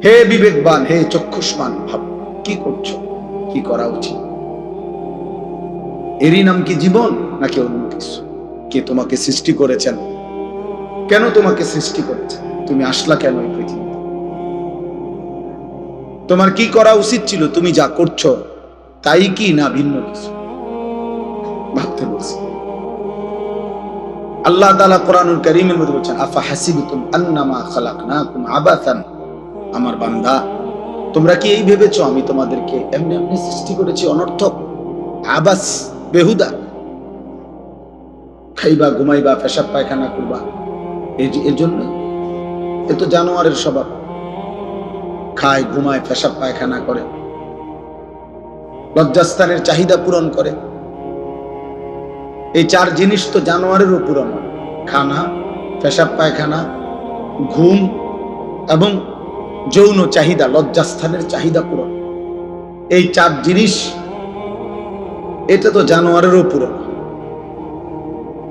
হে বিবেকবান, হে চক্ষুষ্মান, ভাব কি করছো, কি করা উচিত। এরই নাম কি জীবন নাকি অন্য কিছু? কে তোমাকে সৃষ্টি করেছেন, কেন তোমাকে সৃষ্টি করেছেন, তুমি আসলা কেন এই পৃথিবীতে, তোমার কি করা উচিত ছিল, তুমি যা করছো তাই কি না ভিন্ন কিছু, ভাবতে বলছি। আল্লাহ তাআলা কোরআনুল কারীমের মধ্যে বলছেন, আফা হাসিবতুম আন্নামা খালাকনাকুম আবাসান, আমার বান্দা তোমরা কি এই ভেবেছো আমি তোমাদেরকে এমনি এমনি সৃষ্টি করেছি, অনর্থক, আবাস, বেহুদা, খাইবা ঘুমাইবা পেশাব পায়খানা করবা, এর জন্য? এ তো জানোয়ারের স্বভাব, খায় ঘুমায় পেশাব পায়খানা করে, লজ্জাস্থানের চাহিদা পূরণ করে। এই চার জিনিস তো জানোয়ারেরও পূরণ হয়, খানা, পেশাব পায়খানা, ঘুম এবং যৌন চাহিদা, লজ্জাস্থানের চাহিদা পূরণ। এই চার জিনিস, এটা তো জানোয়ারেরও পূরণ।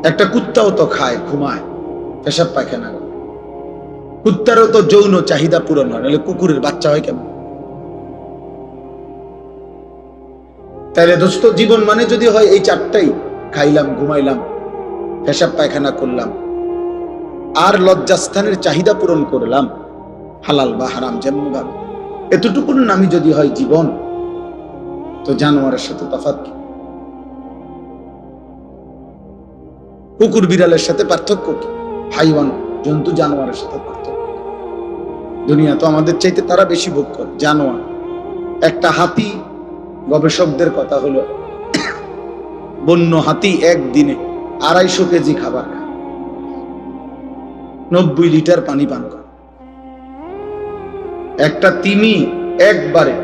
একটা কুত্তাও তো খায় ঘুমায় পেশাব পায়খানা করে, কুত্তারও তো যৌন চাহিদা পূরণ হয়, নাহলে কুকুরের বাচ্চা হয় কেমন? তাইলে দোস্ত জীবন মানে যদি হয় এই চারটাই, খাইলাম ঘুমাইলাম পেশাব পায়খানা করলাম আর লজ্জাস্থানের চাহিদা পূরণ করলাম, হালাল বা হারাম যেমন ভাবে, এতটুকুর নামই যদি হয় জীবন, তো জানোয়ারের সাথে তফাৎ কি? কুকুর বিড়ালের সাথে পার্থক্য কি? হাইওয়ান জন্তু জানোয়ারের সাথে পার্থক্য? দুনিয়া তো আমাদের চাইতে তারা বেশি ভোগ করে, জানোয়ার। একটা হাতি, গবেষকদের কথা হলো বন্য হাতি একদিনে 250 কেজি খাবার খায়, 90 লিটার পানি পান করে। একটা তিমি একবারে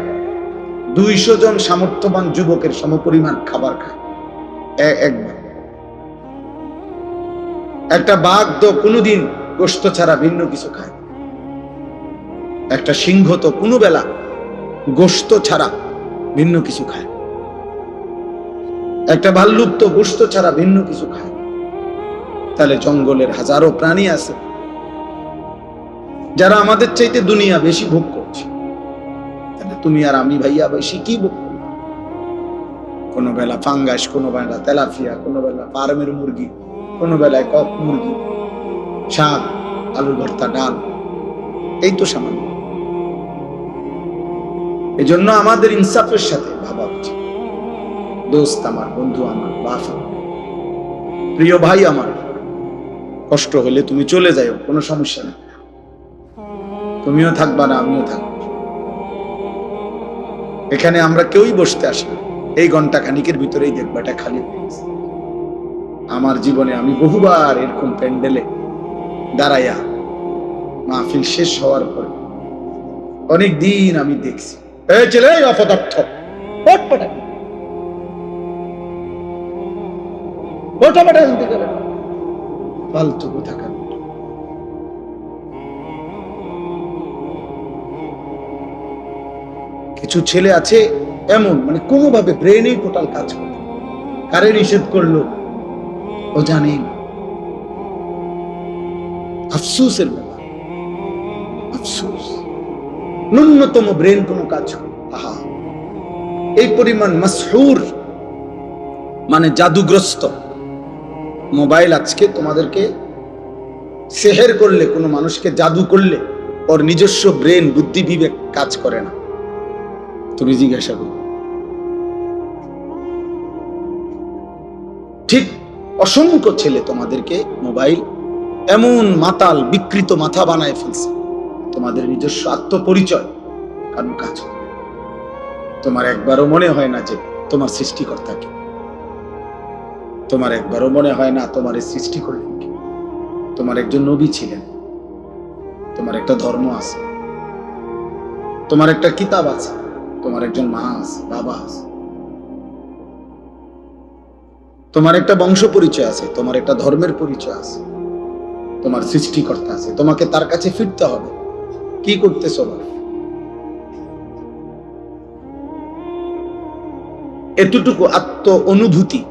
200 জন সামর্থ্যবান যুবকের সমপরিমাণ খাবার খায় একবার। একটা বাঘ তো কোনোদিন গোশত ছাড়া ভিন্ন কিছু খায়, একটা সিংহ তো কোনো বেলা গোশত ছাড়া ভিন্ন কিছু খায়, একটা ভাল্লুক তো গোশত ছাড়া ভিন্ন কিছু খায়। তাহলে জঙ্গলের হাজারো প্রাণী আছে যারা আমাদের চাইতে দুনিয়া বেশি ভোগ করছে। তাহলে তুমি আর আমি ভাইয়া বেশি কি ভোগ করি? কোনো বেলা ফাঙ্গাস, কোনো বেলা তেলাপিয়া, কোনো বেলা ফার্মের মুরগি, কোনো বেলায় কক মুরগি, শাক, আলু ভর্তা, ডাল, এই তো সামান্য। এই জন্য আমাদের ইনসাফের সাথে ভাবা উচিত। দোস্ত আমার, বন্ধু আমার, বাপ আমার, প্রিয় ভাই আমার, কষ্ট হলে তুমি চলে যাও, কোনো সমস্যা নেই, তুমিও থাকবা না আমিও থাকবো। এখানে আমরা কেউই বসতে আসি না, এই ঘন্টা খানিকের ভিতরেই দেখবা এটা খালি হয়ে গেছে। আমার জীবনে আমি বহুবার এরকম প্যান্ডেলে দাঁড়াইয়া মাহফিল শেষ হওয়ার পরে অনেক দিন আমি দেখছি, এই ছেলে অপদার্থ, ফালতু কোথাকার। কিছু ছেলে আছে এমন, মানে কোনোভাবে ব্রেনেই টোটাল কাজ করে, কারে নিষেধ করলো ও জানে না। আফসোসের ব্যাপার, আফসোস, ন্যূনতম ব্রেন কোনো কাজ করে। আহা, এই পরিমাণ মাসহুর মানে জাদুগ্রস্ত মোবাইল আজকে তোমাদেরকে সেহের করলে, কোনো মানুষকে জাদু করলে ওর নিজস্ব ব্রেন, বুদ্ধি, বিবেক কাজ করে না। তুমি জিজ্ঞাসা করো। ঠিক অসংখ্য ছেলে তোমাদেরকে মোবাইল এমন মাতাল, বিকৃত মাথা বানায় ফেলছে, তোমাদের নিজস্ব আত্মপরিচয় কারণ কাজ করে। তোমার একবারও মনে হয় না যে তোমার সৃষ্টিকর্তা কে, তোমার একবারও মনে হয় না তোমার এই সৃষ্টি করলেন কে। তোমার একজন নবী ছিলেন, তোমার একটা ধর্ম আছে, তোমার একটা কিতাব আছে, তোমার একজন মা আছে, বাবা আছে, তোমার একটা বংশ পরিচয় আছে, তোমার একটা ধর্মের পরিচয় আছে, তোমার সৃষ্টিকর্তা আছে, তোমাকে তার কাছে ফিরতে হবে। কি করতেছ? এতটুকু আত্ম অনুভূতি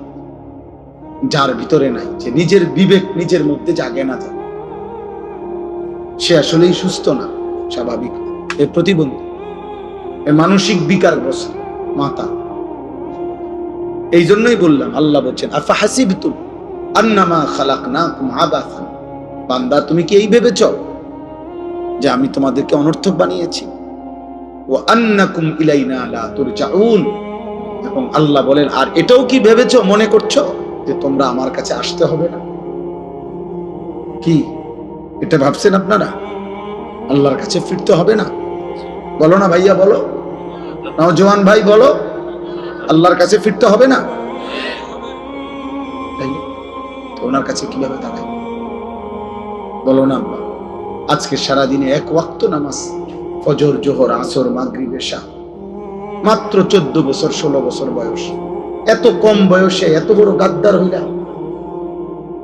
যার ভিতরে নাই, যে নিজের বিবেক নিজের মধ্যে জাগে না, সে আসলেই সুস্থ না, স্বাভাবিক। এ প্রতিবন্ধী, এ মানসিক বিকারগ্রস্ত মাতা। এই জন্যই বললাম, আল্লাহ বলছেন আফা হাসিবতুম আন্নামা খালাকনাকুম আবাসান, বান্দা তুমি কি এই ভেবেছ যে আমি তোমাদেরকে অনর্থক বানিয়েছি? ওয়া আন্নাকুম ইলাইনা লা তুরজাউন, এবং আল্লাহ বলেন আর এটাও কি ভেবেছো, মনে করছো যে তোমরা আমার কাছে আসতে হবে না? কি এটা ভাবছেন আপনারা? আল্লাহর কাছে ফিরতে হবে না? বলো না ভাইয়া, বলো, নওজোয়ান ভাই বলো, আল্লাহর কাছে ফিরতে হবে না? তো ওনার কাছে কিভাবে দাঁড়ায় বলো না? আজকে সারাদিনে এক ওয়াক্ত নামাজ, ফজর, জোহর, আসর, মাগরিব, এশা, মাত্র 14 বছর 16 বছর বয়স। এত কম বয়সে এত বড় গাদ্দার হইলা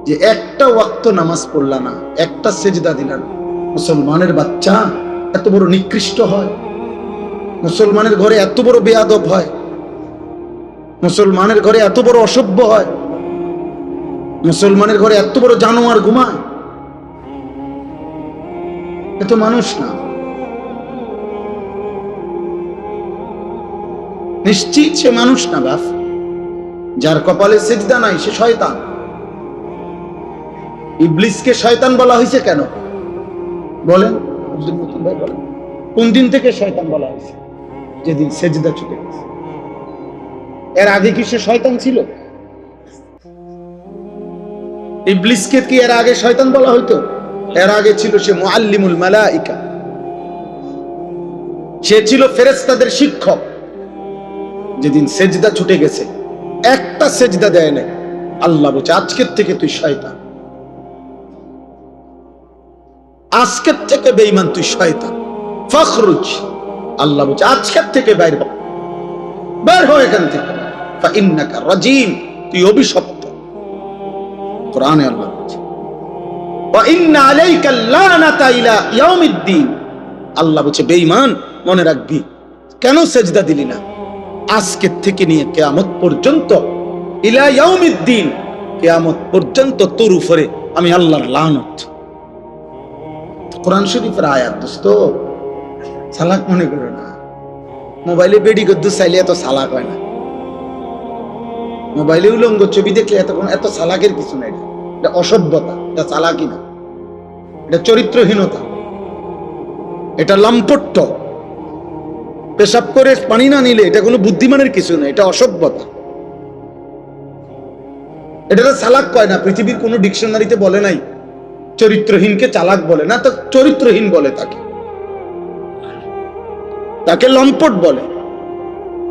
যে একটা ওয়াক্ত নামাজ পড়লা না, একটা সেজদা দিলা না। মুসলমানের বাচ্চা এত বড় নিকৃষ্ট হয়? মুসলমানের ঘরে এত বড় বেয়াদব হয়? মুসলমানের ঘরে এত বড় অসভ্য হয়? মুসলমানের ঘরে এত বড় জানোয়ার ঘুমায়? এ তো মানুষ না। নিশ্চিত সে মানুষ না বাপ। যার কপালে সেজদা নাই সে শয়তান। ইবলিসকে শয়তান বলা হয়েছে কেন বলেন? কোন দিন থেকে শয়তান বলা হয়েছে? যেদিন সেজদা ছুটে গেছে। এর আগে কি সে শয়তান ছিল? ইবলিসকে কি এর আগে শয়তান বলা হইতো? এর আগে ছিল সে মুআল্লিমুল মালাইকা, সে ছিল ফেরেশতাদের শিক্ষক। যেদিন সেজদা ছুটে গেছে, একটা সেজদা দেয় না, আল্লাহ বলছে আজকের থেকে তুই শয়তান, আজকের থেকে বেঈমান তুই শয়তান, ফখরুজ। আল্লাহ বলছে আজকের থেকে বাইর হ, বের হও এখান থেকে, ফাইন্নাকা রাজিম, তুই অভিশপ্ত। কোরআনে আল্লাহ বলছে ওয়া ইন্না আলাইকা লানাতা ইলা ইয়াউমিদ্দিন। আল্লাহ বলছে বেঈমান মনে রাখবি, কেন সেজদা দিলি না? আজকের থেকে নিয়ে কিয়ামত পর্যন্ত, ইলা ইয়াউমিদ্দিন, কিয়ামত পর্যন্ত তোর উপরে আমি আল্লাহর লানত। কোরআন শরীফের আয়াত দোস্ত, সালাক মনে করো না। মোবাইলে বেডি গদ্দু চাইলে এত সালাক হয় না। মোবাইলে উলঙ্গ ছবি দেখলে এত সালাকের কিছু নাই। এটা অসভ্যতা, এটা চালাকি না, এটা চরিত্রহীনতা, এটা লম্পট্য। পেশাব করে পানি না নিলে এটা কোনো বুদ্ধিমানের কিছু না, এটা অসভ্যতা। এটা চালাক কয় না, পৃথিবীর কোনো ডিকশনারিতে বলে নাই চরিত্রহীনকে চালাক বলে না, তো চরিত্রহীন বলে তাকে লম্পট বলে।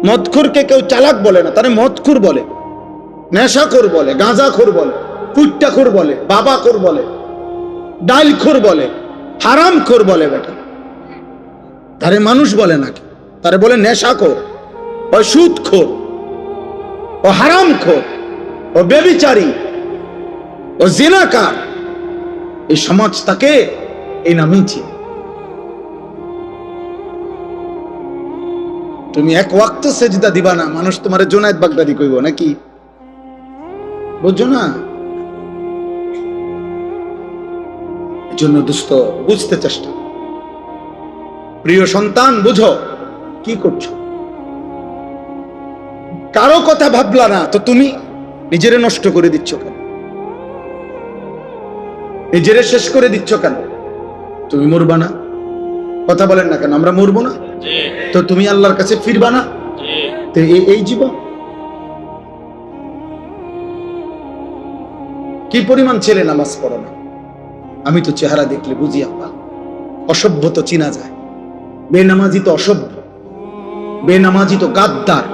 মদখোরকে কেউ চালাক বলে না, তারে মদখোর বলে, নেশাখোর বলে, গাঁজাখোর বলে, কুট্টাখোর বলে, বাবাখোর বলে, ডালখোর বলে, হারামখোর বলে। বেটা তারে মানুষ বলে নাকি? তারে বলে নেশাখোর, ও সুদখোর, ও হারামখোর, ও ব্যভিচারী, ও জিনাকার। এই সমাজ তাকে এই নামেই চিনে। তুমি এক ওয়াক্ত সেজদা দিবা না, মানুষ তোমার জুনায়েদ বাগদাদি কইব নাকি? বুঝছো না? এজন্য দোস্ত বুঝতে চেষ্টা, প্রিয় সন্তান বুঝো কি করছো। কারো কথা ভাবলা না তো তুমি নিজেরে নষ্ট করে দিচ্ছ কেন? নিজেরে শেষ করে দিচ্ছ কেন? তুমি মরবা না? কথা বলেন না কেন? আমরা মরবো না? তো তুমি আল্লাহর কাছে ফিরবা না? তো এই জীবন কি পরিমাণ ছেলে নামাজ পড়ে না? আমি তো চেহারা দেখলে বুঝি আব্বা, অসভ্য তো চিনা যায়। বেনামাজি তো অসভ্য, বেনামাজি তো গাদ্দার,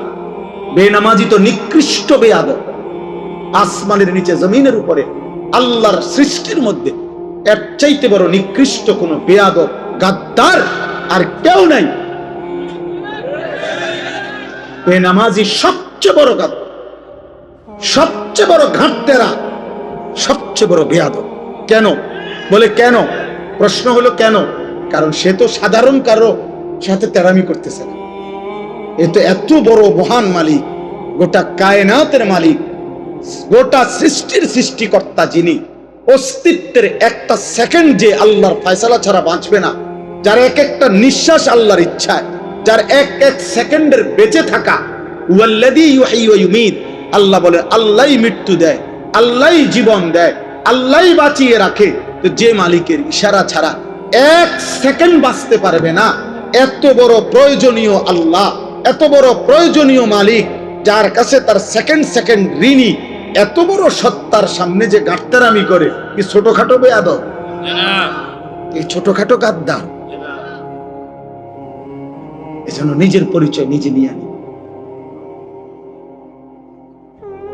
বেনামাজি তো নিকৃষ্ট বেয়াদব। আসমানের নিচে জমিনের উপরে আল্লাহর সৃষ্টির মধ্যে এর চাইতে বড় নিকৃষ্ট কোন বেয়াদব গাদ্দার আর কেউ নাই। বেনামাজি সবচেয়ে বড় গাদ্দার, সবচেয়ে বড় ঘাটতেরা, সবচেয়ে বড় বেয়াদব। কেন বলে? কেন? প্রশ্ন হলো কেন? কারণ সে তো সাধারণ কারো সাথে তেরামি করতেছে না। এ তো এত বড় মহান মালিক, গোটা কায়নাতের মালিক, গোটা সৃষ্টির সৃষ্টিকর্তা, যিনি অস্তিত্বের একটা সেকেন্ড যে আল্লাহর ফয়সালা ছাড়া বাঁচবে না, যার এক একটা নিঃশ্বাস আল্লাহর ইচ্ছায়, যার এক এক সেকেন্ডের বেঁচে থাকা, ওয়াল্লাযী ইউহয়ী ওয়া ইউমীত, আল্লাহ বলে আল্লাহই মৃত্যু দেয়, আল্লাহই জীবন দেয়, আল্লাহই বাঁচিয়ে রাখে। তো যে মালিকের ইশারা ছাড়া এক সেকেন্ড বাঁচতে পারবে না, এত বড় প্রয়োজনীয় আল্লাহ, এত বড় প্রয়োজনীয় মালিক, যার কাছে তার সেকেন্ড সেকেন্ড ঋণী, এত বড় সত্তার সামনে যে গাট্টারামি করে, কি ছোটখাটো বেয়াদব, এই ছোটখাটো গাদ্দার। এজন্য নিজের পরিচয় নিজে নিয়ে আনি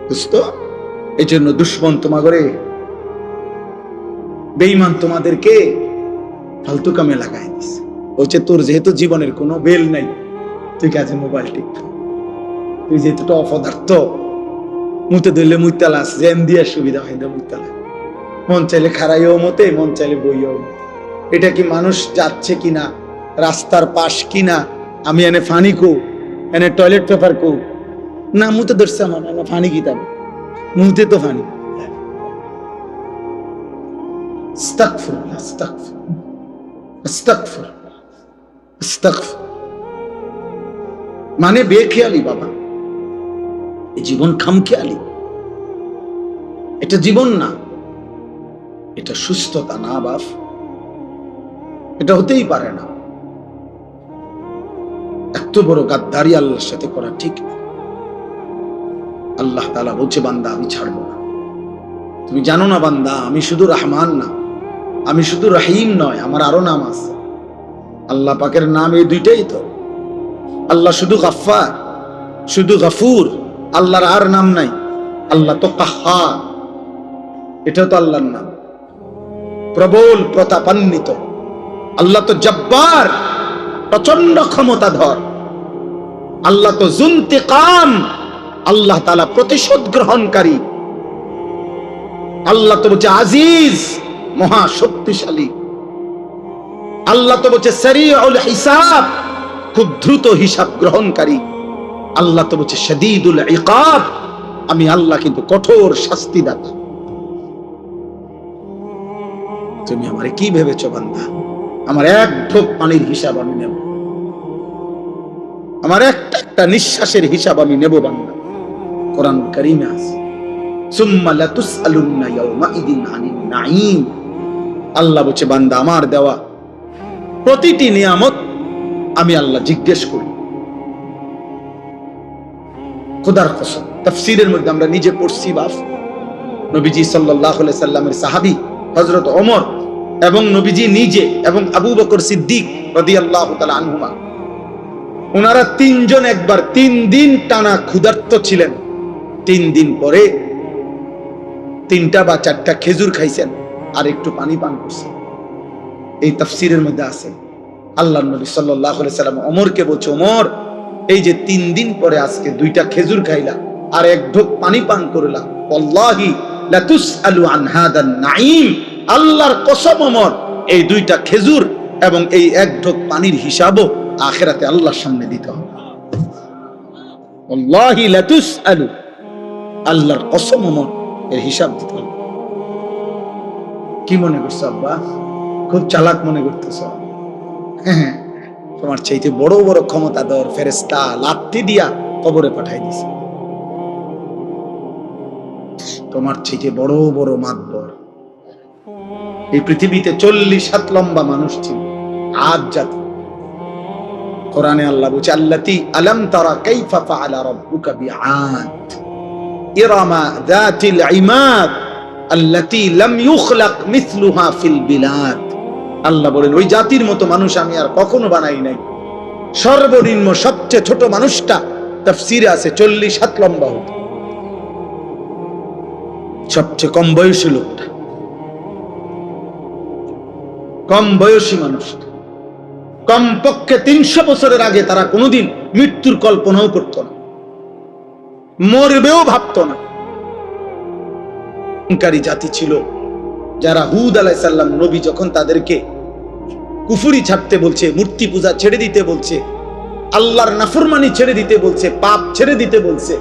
দোস্ত। এই জন্য দুশ্মন তোমাগরে, বেঈমান তোমাদেরকে ফালতু কামে লাগাই দিছে। বলছে তোর যেহেতু জীবনের কোনো বেল নাই, তুই কাছে মোবাইল টিপ, তুই যেহেতু অপদার্থ, মুতে ধরলে মুইতালাস, জ্যাম দিয়ে সুবিধা হয় না মুইতালা, মন চাইলে খারাইও মতে, মন চাইলে বইও মতে। এটা কি মানুষ যাচ্ছে কিনা, রাস্তার পাশ কিনা, আমি এনে ফানি কো, এনে টয়লেট পেপার কো, না মুতে ধরছে আমার না ফানি কিতাব, মুতে তো ফানি। আস্তাগফিরুল্লাহ, আস্তাগফিরুল্লাহ, আস্তাগফিরুল্লাহ, আস্তাগফিরুল্লাহ। মানে বেখেয়ালি বাবা, এই জীবন খামখেয়ালি, এটা জীবন না, এটা সুস্থতা না বাপ, এটা হতেই পারে না। এত বড় গাদ্দারি আল্লাহর সাথে করা ঠিক না। আল্লাহ তাআলা বলছে বান্দা আমি ছাড়বো না। তুমি জানো না বান্দা, আমি শুধু রহমান না, আমি শুধু রহিম নয়, আমার আরো নাম আছে। আল্লাহ পাকের নাম এই দুইটাই তো। আল্লাহ শুধু গাফফার, শুধু গফুর, আল্লাহর আর নাম নাই। আল্লাহ তো কাহ্হার, এটাও তো আল্লাহর নাম। প্রবল প্রতাপান্বিত, আল্লাহ তো জব্বার, প্রচন্ড ক্ষমতাধর। আল্লাহ তো যুনতিকাম, আল্লাহ তাআলা প্রতিশোধ গ্রহণকারী। আল্লাহ তো বলছে আজিজ, মহা শক্তিশালী। আল্লাহ তো বলছে সারিউল হিসাব, খুব দ্রুত হিসাব গ্রহণকারী। আল্লাহ তো বলছে শাদীদুল ইকাব, আমি আল্লাহ কিন্তু কঠোর শাস্তিদাতা। তুমি আমারে কি ভেবেছো বান্দা? আমার এক ঢোক পানির হিসাব আমি নেব, আমার একটা একটা নিঃশ্বাসের হিসাব আমি নেব বান্দা। কোরআন কারীমে আছে সুম্মা লাতুসআলুন্না ইয়াওমাইদিন আনিন নাঈম। আল্লাহ বলছে বান্দা আমার দেওয়া প্রতিটি নিয়ামত আমি আল্লাহ জিজ্ঞেস করি। খোদার কসম, তাফসীরের মধ্যে আমরা নিজে পড়ছি বাপ, নবীজি সাল্লাল্লাহু আলাইহি সাল্লামের সাহাবী হযরত ওমর এবং নবীজি নিজে এবং আবু বকর সিদ্দিক রাদিয়াল্লাহু তাআলা আনহুমা, ওনারা তিনজন একবার 3 দিন টানা ক্ষুধার্ত ছিলেন। 3 দিন পরে 3টা বা 4টা খেজুর খাইছেন আর একটু পানি পান করছেন। এই তাফসীরের মধ্যে আছে আল্লাহর নবী সাল্লাল্লাহু আলাইহি সাল্লাম ওমরকে বলছে, ওমর এই যে 3 দিন পরে আজকে 2টা খেজুর খাইলা আর এক ঢোক পানি পান করলা, ওয়াল্লাহি লাতুসআলু আন হাদান নাঈম, আল্লাহর কসম ওমর এই 2টা খেজুর এবং এই এক ঢোক পানির হিসাবও আখিরাতে আল্লাহর সামনে দিতে হবে। ওয়াল্লাহি লাতুসআলু, আল্লাহর কসম ওমর এর হিসাব দিতে হবে। কি মনে করছো আব্বা? খুব চালাক মনে করতেছো? হ্যাঁ, তোমার চাইতে বড় বড় ক্ষমতাধর ফেরেশতা লাত্তি দিয়া কবরে পাঠাই দিছে। তোমার চাইতে বড় বড় মাতবর এই পৃথিবীতে 40 হাত লম্বা মানুষ ছিল, আদ জাতি। কোরআনে আল্লাহ বলছে আল্লাতী আলাম তারা কাইফা ফাআলা রাব্বুকা বিআদ ইরামা যাতিল ইমাদ আল্লাতী লাম ইউখলাক মিথলুহা ফিল বিলাদ। আল্লাহ বলেন ওই জাতির মতো মানুষ আমি আর কখনো বানাই নাই। সর্বনিম্ন সবচেয়ে ছোট মানুষটা তাফসীরে আছে 40 হাত লম্বা হতো। সবচেয়ে কম বয়সী লোকটা, কম বয়সী মানুষটা, কমপক্ষে 300 বছরের আগে তারা কোনোদিন মৃত্যুর কল্পনাও করত না, মরবেও ভাবত না। জাতি ছিল যারা হুদ আলাইহিস সালাম নবী যখন তাদেরকে কুফরি ছাড়তে বলছে, মূর্তি পূজা ছেড়ে দিতে বলছে, আল্লাহর নাফরমানি ছেড়ে দিতে বলছে, পাপ ছেড়ে দিতে বলছে,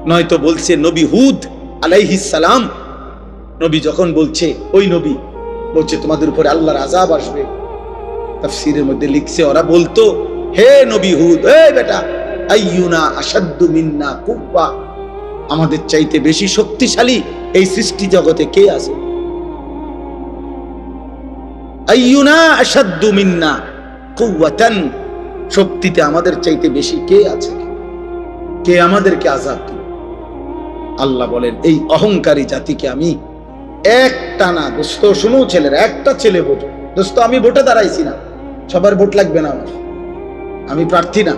নয়তো বলছে নবী হুদ আলাইহিস সালাম নবী যখন বলছে, ওই নবী বলছে তোমাদের উপরে আল্লাহর আযাব আসবে, তাফসীরের মধ্যে লিখছে, ওরা বলতো, হে নবী হুদ, এ বেটা, আইয়ুনা আশাদ্দু মিন্না কুওয়া, আমাদের চাইতে বেশি শক্তিশালী এই সৃষ্টি জগতে কে আছে? আইয়ুনা আশাদ্দু মিন্না কুওয়াতান, শক্তিতে আমাদের চাইতে বেশি কে আছে? কে আমাদেরকে আযাব দিবে? আল্লাহ বলেন, এই অহংকারী জাতিকে আমি একটা না, দোস্ত শুনো ছেলেরা, একটা ছেলে ভোট, দোস্ত আমি ভোটে দাঁড়াইছি না, সবার ভোট লাগবে না আমার, আমি প্রার্থী না,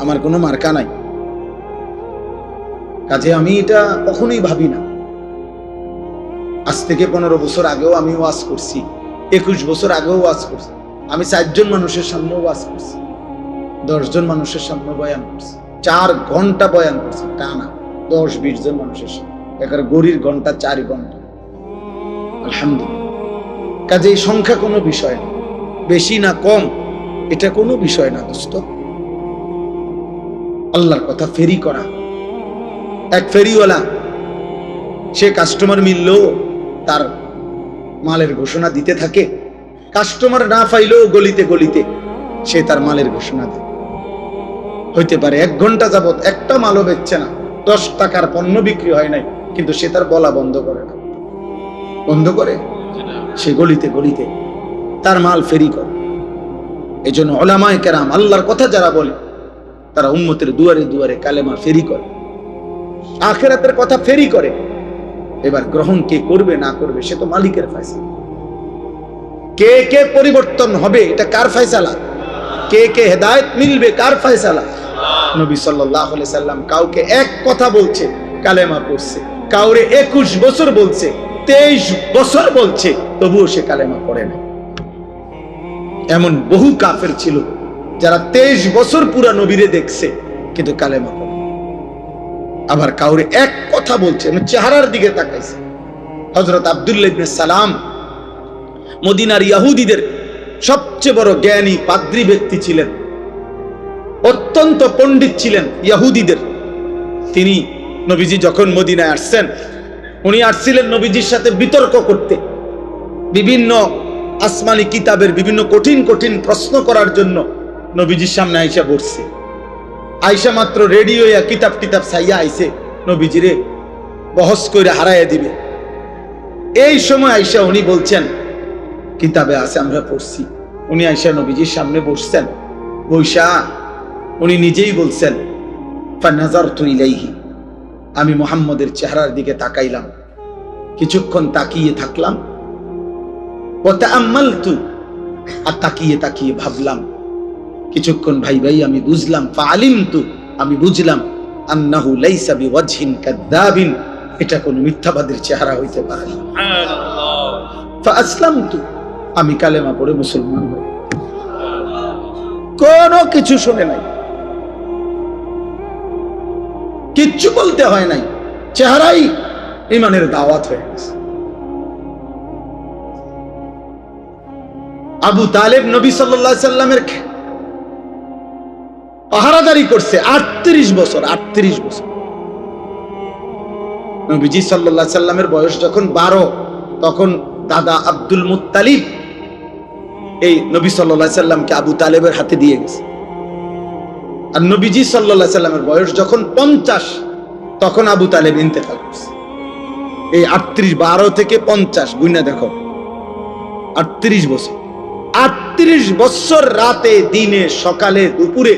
আমার কোনো মার্কা নাই, কাজে আমি এটা কখনোই ভাবি না। আজ থেকে 15 বছর আগেও আমি ওয়াজ করছি, 21 বছর আগেও ওয়াজ করছি, আমি 4 জন মানুষের সামনে ওয়াজ করছি, 10 জন মানুষের সামনে বয়ান করছি, 4 ঘন্টা বয়ান করছি টানা, 10-20 জন মানুষের সামনে, এখানে গড়ির ঘন্টা 4 ঘন্টা। আলহামদুলিল্লাহ। কাজে এই সংখ্যা কোনো বিষয় না, বেশি না কম এটা কোনো বিষয় না দোস্ত। আল্লাহর কথা ফেরি করা। এক ফেরিওয়ালা, সে কাস্টমার মিললেও তার মালের ঘোষণা দিতে থাকে, কাস্টমার না পাইলেও গলিতে গলিতে সে তার মালের ঘোষণা দেয়। হইতে পারে 1 ঘন্টা যাবত একটা মালও বেচছে না, 10 টাকার পণ্য বিক্রি হয় নাই, কিন্তু সে তার বলা বন্ধ করে না, বন্ধ করে সে গলিতে গলিতে তার মাল ফেরি করে। এই জন্য উলামায়ে কেরাম, আল্লাহর কথা যারা বলে, তারা উম্মতের দুয়ারে দুয়ারে কালেমা ফেরি করে, আখিরাতের কথা ফেরি করে। এবার গ্রহণ কে করবে না করবে সে তো মালিকের ফয়সালা। কে কে পরিবর্তন হবে এটা কার ফয়সালা? কে কে হেদায়েত মিলবে কার ফয়সালা? নবী সাল্লাল্লাহু আলাইহি সাল্লাম কাউকে এক কথা বলছে, কালেমা পড়ছে, কাউরে 21 বছর বলছে, 23 বছর বলছে, তবুও সে কালেমা পড়ে না। এমন বহু কাফের ছিল যারা 23 বছর পুরা নবীরে দেখছে কিন্তু কালেমা পড়ে। আবার কাউরে এক কথা বলছে, চেহারার দিকে তাকাইছে। হযরত আব্দুল্লাহ ইবনে সালাম মদিনার ইহুদিদের সবচেয়ে বড় জ্ঞানী পাদ্রী ব্যক্তি ছিলেন, অত্যন্ত পণ্ডিত ছিলেন ইহুদিদের। তিনি নবীজি যখন মদিনায় আসছেন, উনি আসছিলেন নবীজির সাথে বিতর্ক করতে, বিভিন্ন আসমানি কিতাবের বিভিন্ন কঠিন কঠিন প্রশ্ন করার জন্য নবীজির সামনে আয়েশা বসছে। আয়েশা মাত্র রেডি হইয়া কিতাব টিতাব ছাইয়া আইছে, নবীজিরে বহস করে হারাইয়া দিবে। এই সময় আয়েশা উনি বলছেন, কিতাবে আছে আমরা পড়ছি। উনি আয়েশা নবীজির সামনে বসছেন, বৈশা উনি নিজেই বলছেন, ফানাজারতু ইলাইহি, আমি মুহাম্মদের চেহারার দিকে তাকাইলাম, কিছুক্ষণ তাকিয়ে থাকলাম, ওয়া তাআম্মালতু, আর তাকিয়ে তাকিয়ে ভাবলাম, কিছুক্ষণ ভাই আমি বুঝলাম, ফাআলিমতু, আমি বুঝলাম, আন্নাহু লাইসা বিওয়াজহিন কাযাবিন, এটা কোন মিথ্যাবাদীর চেহারা হইতে পারে না। সুবহানাল্লাহ। ফাআসলামতু, আমি কালেমা পড়ে মুসলমান হই। কোনো কিছু শুনে নাই, কিচ্ছু বলতে হয় নাই, চেহারাই ঈমানের দাওয়াত হয়ে গেছে। আবু তালেব নবী সাল্লাল্লাহু আলাইহি সাল্লামের পাহারাদারি করছে 38 বছর। 38 বছর। নবীজি সাল্লাল্লাহু আলাইহি সাল্লামের বয়স যখন 12, তখন দাদা আব্দুল মুত্তালিব এই নবী সাল্লাল্লাহু আলাইহি সাল্লামকে আবু তালেবের হাতে দিয়ে গেছে। আর নবীজি সাল্লাল্লাহু আলাইহি সাল্লামের বয়স যখন 50, তখন আবু তালেব ইন্তেকাল করছে। এই 38, 12 থেকে 50 গুণা দেখো, 38 বছর। 38 বছর রাতে দিনে সকালে দুপুরে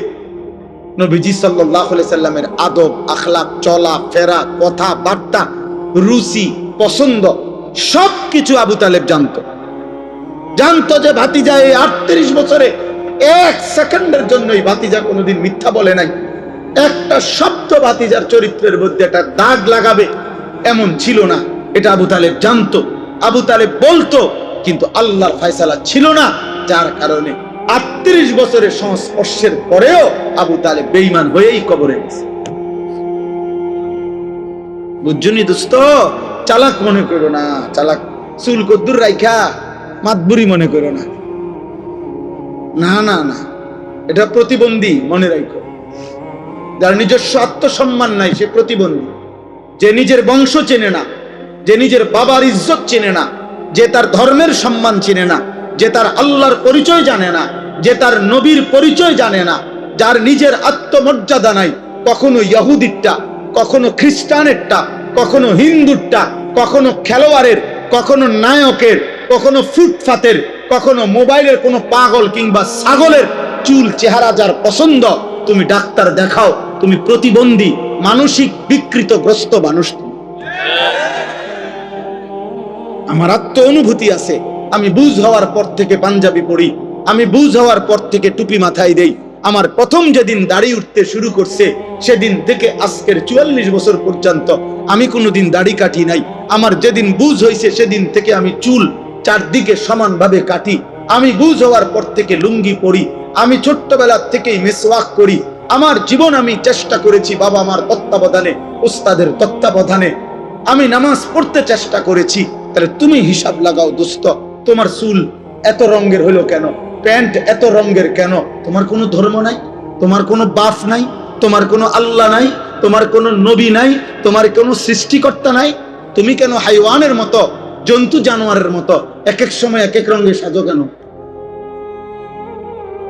নবীজি সাল্লাল্লাহু আলাইহি সাল্লামের আদব আখলাক, চলা ফেরা, কথা বার্তা, রুচি পছন্দ সবকিছু আবু তালেব জানতো যে ভাতিজা এই 38 বছরে 1 সেকেন্ডের জন্যই ভাতিজা কোনোদিন মিথ্যা বলে নাই। একটা শব্দ ভাতিজার চরিত্রের মধ্যে একটা দাগ লাগাবে এমন ছিল না, এটা আবু তালেব জানতো। আবু তালেব বলতো, কিন্তু আল্লাহর ফয়সালা ছিল না, যার কারণে 38 বছরের সংস্পর্শের পরেও আবু তালেব বেঈমান হয়েই কবরে গেছে। বুঝছনি দোস্ত? চালাক মনে করো না, চালাক চুল কদ্দুর রাইখা মাতবুরি মনে করো না, না না না, এটা প্রতিবন্ধী মনে রাখো। যার নিজস্ব আত্মসম্মান নাই সে প্রতিবন্ধী। যে নিজের বংশ চেনে না, যে নিজের বাবার ইজ্জত চেনে না, যে তার ধর্মের সম্মান চেনে না, যে তার আল্লাহর পরিচয় জানে না, যে তার নবীর পরিচয় জানে না, যার নিজের আত্মমর্যাদা নাই, কখনো ইহুদিরটা, কখনো খ্রিস্টানেরটা, কখনো হিন্দুরটা, কখনো খেলোয়াড়ের, কখনো নায়কের, কখনো ফুটপাতের, কখনো মোবাইলের কোনো পাগল কিংবা ছাগলের চুল চেহারা যার পছন্দ, তুমি ডাক্তার দেখাও, তুমি প্রতিবন্ধী মানসিক বিকৃতগ্রস্ত মানুষ। আমার আত্ম অনুভূতি আছে, আমি বুঝ হওয়ার পর থেকে পাঞ্জাবি পড়ি, আমি বুঝ হওয়ার পর থেকে টুপি মাথায় দেই। আমার প্রথম যেদিন দাড়ি উঠতে শুরু করছে সেদিন থেকে আজকের 44 বছর পর্যন্ত আমি কোনোদিন দাড়ি কাটি নাই। আমার যেদিন বুঝ হয়েছে সেদিন থেকে আমি চুল চারদিকে সমানভাবে কাটি। আমি বুঝ হওয়ার পর থেকে লুঙ্গি পরি, আমি ছোট্টবেলা থেকেই মিসওয়াক করি। আমার জীবন আমি চেষ্টা করেছি বাবা মার তত্ত্বাবধানে, উস্তাদের তত্ত্বাবধানে আমি নামাজ পড়তে চেষ্টা করেছি। তাহলে তুমি হিসাব লাগাও দোস্ত, তোমার চুল এত রঙের হলো কেন, প্যান্ট এত রঙের কেন? তোমার কোনো ধর্ম নাই, তোমার কোনো বাপ নাই, তোমার কোনো আল্লাহ নাই, তোমার কোনো নবী নাই, তোমার কোনো সৃষ্টিকর্তা নাই। তুমি কেন হাইওয়ানের মতো, জন্তু জানোয়ারের মতো এক এক সময় এক এক রঙে সাজো কেন?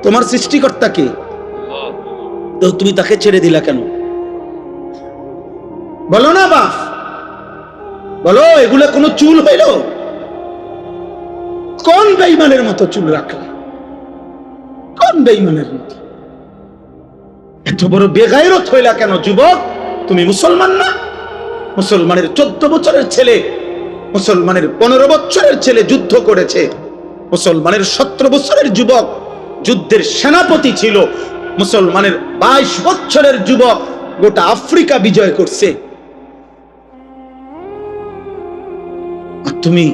তোমার সৃষ্টিকর্তা কে? তো তুমি তাকে ছেড়ে দিলা কেন? বলো না বাপ, বলো, এগুলো কোনো চুল হইল? কোন বেঈমানের মতো চুল রাখলা? কোন বেঈমানের মতো? এত বড় বেগায়রত হইলা কেন যুবক? তুমি মুসলমান না? মুসলমানের 14 বছরের ছেলে, মুসলমানের 15 বছরের ছেলে যুদ্ধ করেছে, মুসলমানের 17 বছরের যুবক যুদ্ধের সেনাপতি ছিল, মুসলমানের 22 বছরের যুবক গোটা আফ্রিকা বিজয় করছে। আর তুমি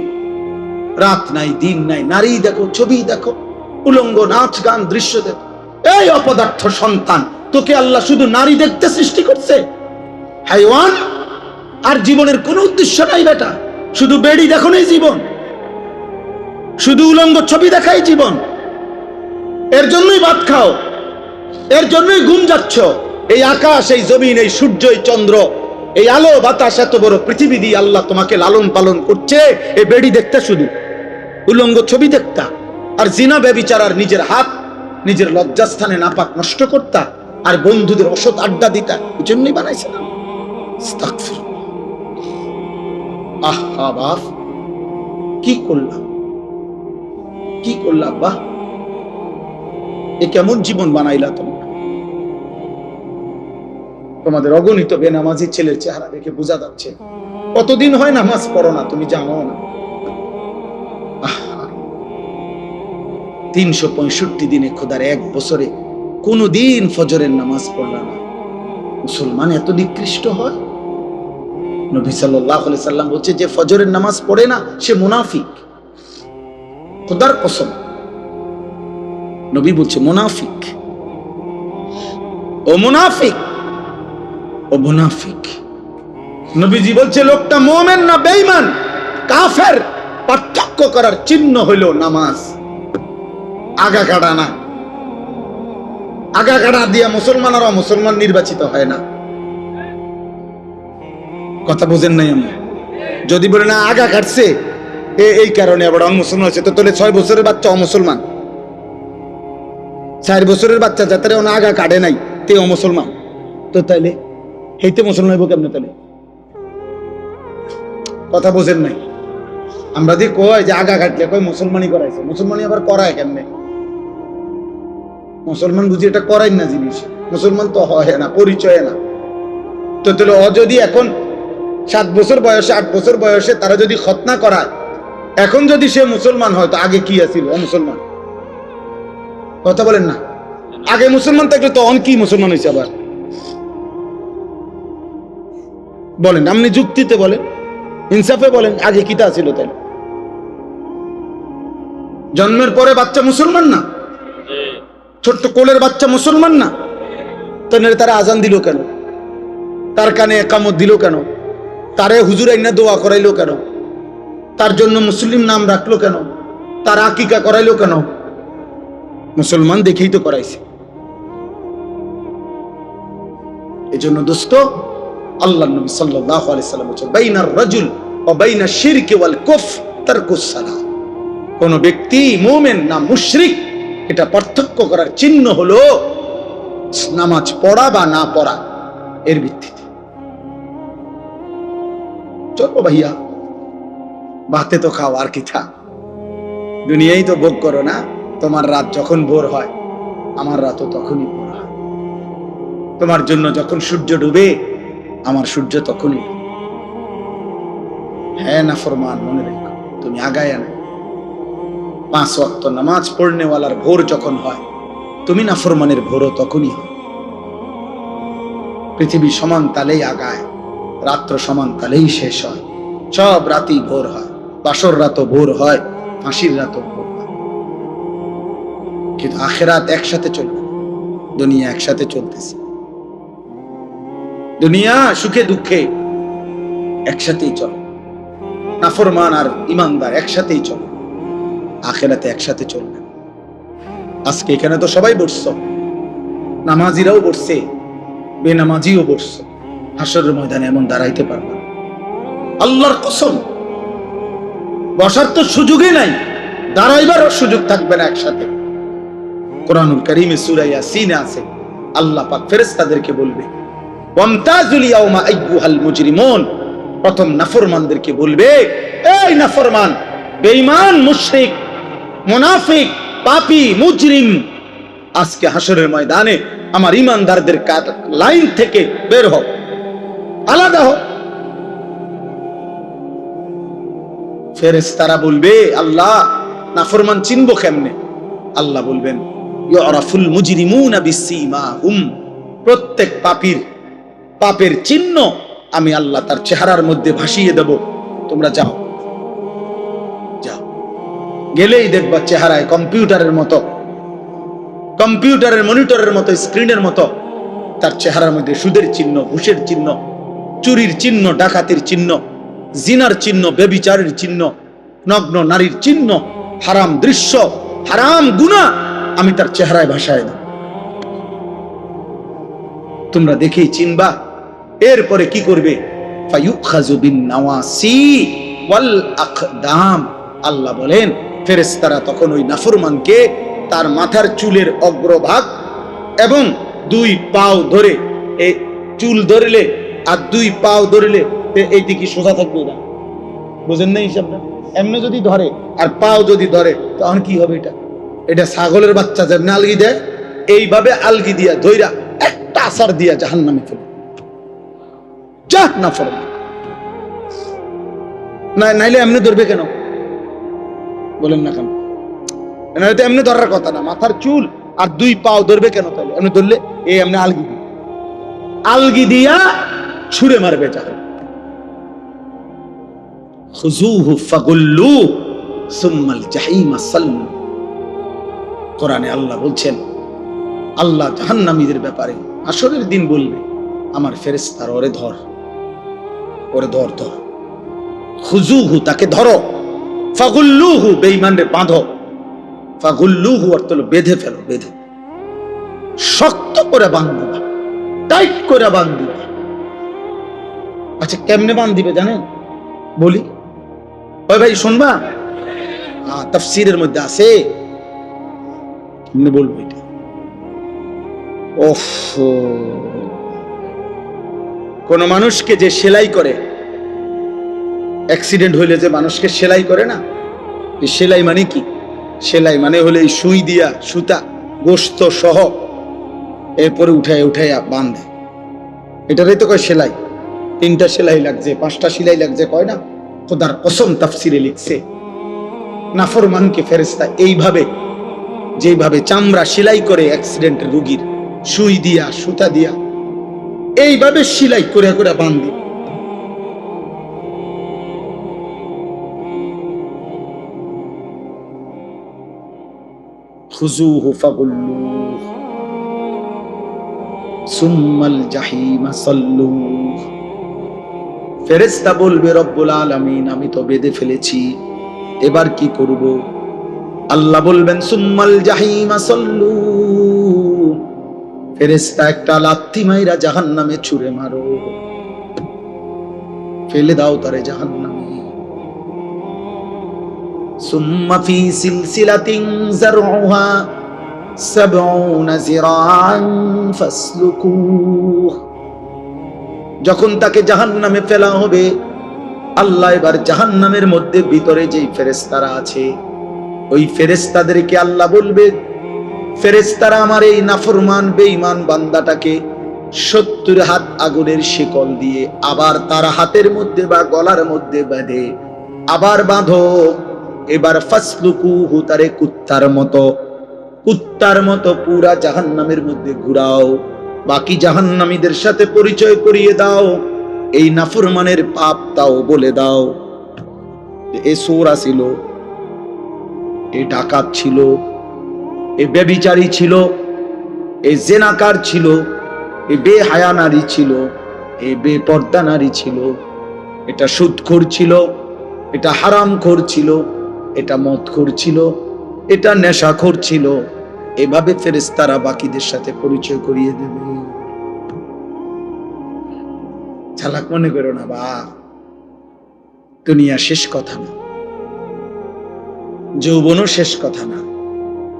রাত নাই দিন নাই, নারী দেখো, ছবি দেখো, উলঙ্গ নাচ গান দৃশ্য দেখো। এই অপদার্থ সন্তান, তোকে আল্লাহ শুধু নারী দেখতে সৃষ্টি করছে? হাইওয়ান। আর জীবনের কোনো উদ্দেশ্য নাই বেটা, শুধু বেড়ি দেখো নাই জীবন, শুধু উলঙ্গ ছবি দেখাই জীবন। এর জন্যই ভাত খাও, এর জন্যই ঘুম যাচ্ছ। এই আকাশ, এই জমিন, এই সূর্য, এই চন্দ্র, এই আলো বাতাস, এত বড় পৃথিবী দিয়ে আল্লাহ তোমাকে লালন পালন করছে এই বেড়ি দেখতে, শুধু উলঙ্গ ছবি দেখতা, আর জিনা ব্যভিচার, আর নিজের হাত নিজের লজ্জাস্থানে নাপাক নষ্ট করতা, আর বন্ধুদের অসৎ আড্ডা দিতা। এই জন্যই বানাইছে না? আহা বাপ, কি করলাম, কি করলাম বাহ, এ কেমন জীবন বানাইলা তোমরা? তোমাদের অগণিত বেনামাজি ছেলের চেহারা দেখে বোঝা যাচ্ছে কতদিন হয় নামাজ পড়ো না, তুমি জানো না। 365 দিনে, খোদার এক বছরে কোনদিন ফজরের নামাজ পড়লা না। মুসলমান এত নিকৃষ্ট হয়? নবী সাল্লাল্লাহু আলাইহি সাল্লাম বলছে যে ফজরের নামাজ পড়ে না সে মুনাফিক। খোদার কসম, নবী বলছে মুনাফিক, ও মুনাফিক, ও মুনাফিক। নবীজি বলছে লোকটা মুমিন না বেঈমান, কাফের, পার্থক্য করার চিহ্ন হলো নামাজ। আগা কাটা না, আগা কাটা দিয়া মুসলমান আর অমুসলমান নির্বাচিত হয় না। কথা বোঝেন নাই? আমরা যদি বলে না আগা কাটছে এই কারণে আবার অমুসলমান হচ্ছে, তো তাহলে 6 বছরের বাচ্চা অমুসলমান, 4 বছরের বাচ্চা যাতে আগা কাটে নাই তে অমুসলমান, তো তাইলে হেইতে মুসলমান হইব কেমনে? তাহলে কথা বোঝেন নাই? আমরা দিয়ে কয় যে আগা কাটলে কয় মুসলমানই করাইছে, মুসলমানই আবার করায় কেমনে? মুসলমান বুঝি এটা করাই না জিনিস, মুসলমান তো হয় না, পরিচয় না। তো তাহলে যদি এখন 7 বছর বয়সে, 8 বছর বয়সে তারা যদি খতনা করায়, এখন যদি সে মুসলমান হয়, তো আগে কি আছিল? অমুসলমান। কথা বলেন না? আগে মুসলমান থাকলে তো অন কি মুসলমান হয়েছে আবার? বলেন, আপনি যুক্তিতে বলেন, ইনসাফে বলেন, আগে কিতা ছিল? তাই জন্মের পরে বাচ্চা মুসলমান না? ছোট্ট কোলের বাচ্চা মুসলমান না? তাহলে তারা আজান দিল কেন? তার কানে একামত দিল কেন? তারে হুজুর আইনা দোয়া করাইলো কেন? তার জন্য মুসলিম নাম রাখলো কেন? তার আকিকা করাইলো কেন? মুসলমান দেখেই তো করাইছে। এজন্য দোস্ত, আল্লাহ নবী সাল্লাল্লাহু আলাইহি সাল্লাম বলেছেন বাইনার রাজুল ওয়া বাইনাশ শিরকি ওয়াল কুফর তারকুস সালাহ। কোন ব্যক্তি মুমিন না মুশরিক এটা পার্থক্য করার চিহ্ন হলো নামাজ পড়া বা না পড়া এর ভিত্তিতে। চলো ভাইয়া, ভাতে তো খাও, আর কি থাক, দুনিয়াই তো ভোগ করো না। তোমার রাত যখন ভোর হয় আমার রাতও তখনই ভোর হয়। তোমার জন্য যখন সূর্য ডুবে আমার সূর্য তখনই। হ্যাঁ নাফরমান, মনে রেখো তুমি আগায়া না। 5 ওয়াক্ত নামাজ পড়নেওয়ালার ভোর যখন হয় তুমি নাফরমানের ভোরও তখনই হয়। পৃথিবী সমান তালেই আগায়, রাত্র সমান তালেই শেষ হয়। সব রাতই ভোর হয়, বাসর রাতও ভোর হয়, ফাঁসির রাতও ভোর হয়। কিন্তু আখেরাত একসাথে চলবে, দুনিয়া একসাথে চলতেছে। দুনিয়া সুখে দুঃখে একসাথেই চলে, নাফরমান আর ইমানদার একসাথেই চলে, আখেরাতে একসাথে চলবে। আজকে এখানে তো সবাই বসছো, নামাজিরাও বসছে, বেনামাজিও বসছে। হাসরের ময়দানে এমন দাঁড়াইতে পারবে না, আল্লাহর কসম। বসার তো সুযোগই নাই, দাঁড়াইবারও সুযোগ থাকবে না একসাথে। কোরআনুল কারীমে সূরা ইয়াসিনে আছে, আল্লাহ পাক ফেরেশতাদেরকে বলবে ওয়ামতাজুল ইয়াউমা আইয়ুহাল মুজরিমুন। প্রথম নাফরমানদেরকে বলবে, এই নাফরমান, বেঈমান, মুশরিক, মুনাফিক, পাপী, মুজরিম, আজকে হাসরের ময়দানে আমার ঈমানদারদের লাইন থেকে বের হও, আলাদা হও। ফেরেশতারা বলবে, আল্লাহ নাফরমান চিনবো কেমনে? আল্লাহ বলবেন ইউরাফুল মুজরিমুনা বিসীমাহুম। প্রত্যেক পাপীর পাপের চিহ্ন আমি আল্লাহ তার চেহারার মধ্যে ভাসিয়ে দেব। তোমরা যাও, যাও, গেলেই দেখবা চেহারায় কম্পিউটারের মতো, কম্পিউটারের মনিটরের মতো, স্ক্রিনের মতো তার চেহারার মধ্যে সুদের চিহ্ন, ঘুষের চিহ্ন, চুরির চিহ্ন, ডাকাতির চিহ্ন, জিনার চিহ্ন, ব্যভিচারের চিহ্ন, নগ্ন নারীর চিহ্ন, হারাম দৃশ্য, হারাম গুনাহ আমি তার চেহারায় ভাসায় দেব। তোমরা দেখেই চিনবা। এরপরে কি করবে? ফায়ুখাযু বিন-নাওয়াসি ওয়াল আকদাম। আল্লাহ বলেন ফেরেশতারা তখন ওই নাফরমানকে তার মাথার চুলের অগ্রভাগ এবং 2 পাও ধরে, এই চুল ধরলে আর 2 পাও ধরলে এইদিকে সোজা থাকবে না, বুঝেন না হিসাবটা? এমনি যদি ধরে আর পাও যদি ধরে তখন কি হবে? এটা ছাগলের বাচ্চা যেমন আলগি দেয়, এইভাবে আলগি দিয়া ধইরা একটা আসার দিয়া জাহান্নামে ফেলে। যা নাফরমান, নাইলে এমনি ধরবে কেন? বলেন না কেন? নাইলে এমনি ধরার কথা না। মাথার চুল আর 2 পাও ধরবে কেন? তাহলে এমনি ধরলে এই এমনি আলগি দিয়া ছুঁড়ে মারবে জাহান্নামে। খুযুহু ফাগুল্লু সুম্মাল জাহিমা সাল্লু। কোরআনে আল্লাহ বলছেন, আল্লাহ জাহান্নামীদের ব্যাপারে হাসরের দিন বলবে, আমার ফেরেশতারা ওরে ধর, ওরে ধর, ধর। খুযুহু তাকে ধরো, ফাগুল্লুহু বেঈমানরে বাঁধো। ফাগুল্লুহু অর্থ হলো বেঁধে ফেলো, বেঁধে শক্ত করে বাঁধবা, টাইট করে বাঁধবা। আচ্ছা কেমনে বাঁধিবে জানেন? বলি, ওই ভাই শুনবা? তাফসীরের মধ্যে আছে, বলবো এটা। কোন মানুষকে যে সেলাই করে, অ্যাক্সিডেন্ট হইলে যে মানুষকে সেলাই করে না, এই সেলাই মানে কি? সেলাই মানে হলে এই সুই দিয়া সুতা গোস্ত সহ এরপরে উঠাইয়া বাঁধে, এটারই তো কয় সেলাই। 3টা সেলাই লাগছে, 5টা সেলাই লাগছে, কয় না? খোদার কসম তাফসিরে লিখছে, নাফরমানকে ফেরেশতা এইভাবে, যেভাবে চামড়া সেলাই করে অ্যাক্সিডেন্টের রোগীর, সুই দিয়া সুতা দিয়া এইভাবে সেলাই করে করে বাঁধে। খুযুহু ফাগুল্লুহু সুম্মাল জাহিমা সাল্লু। ফেরেশতা বলবে, রব্বুল আলামিন আমি তো বেঁধে ফেলেছি, এবার কি করব? আল্লাহ বলবেন সুম্মাল জাহিমা সাল্লু। ফেরেশতা একটা লাথি মাইরা জাহান্নামে ছুঁড়ে মারো, ফেলে দাও তারে জাহান্নামে। সুম্মা ফি সিলসিলাতিন যারউহা 70 যিরাআন ফাসলুকুহ। যখন তাকে জাহান্নামে ফেলা হবে, আল্লাহ এবার জাহান্নামের মধ্যে ভিতরে যেই ফেরেশতারা আছে, ওই ফেরেশতাদেরকে আল্লাহ বলবে, ফেরেশতারা আমার এই নাফরমান বেঈমান বান্দাটাকে 70 হাত আগুনের শিকল দিয়ে আবার তার হাতের মধ্যে বা গলার মধ্যে বেঁধে আবার বাঁধো। এবার ফাসলুকুহু, তারে কুত্তার মতো পুরা জাহান্নামের মধ্যে ঘুরাও। বাকি জাহান্নামীদের সাথে পরিচয় করিয়ে দাও, এই নাফরমানের পাপ তাও বলে দাও। এ চোর ছিল, এ ডাকাত ছিল, এ ব্যভিচারী ছিল, এ জেনাকার ছিল, এ বেহায়া নারী ছিল, এ বেপর্দা নারী ছিল, এটা সুদখোর ছিল, এটা হারামখোর ছিল, এটা মদখোর ছিল, এটা নেশাখোর ছিল। এভাবে ফেরেশতারা বাকিদের সাথে পরিচয় করিয়ে দেবে। চালাক মনে করো না বা, দুনিয়া শেষ কথা না, যৌবনও শেষ কথা না।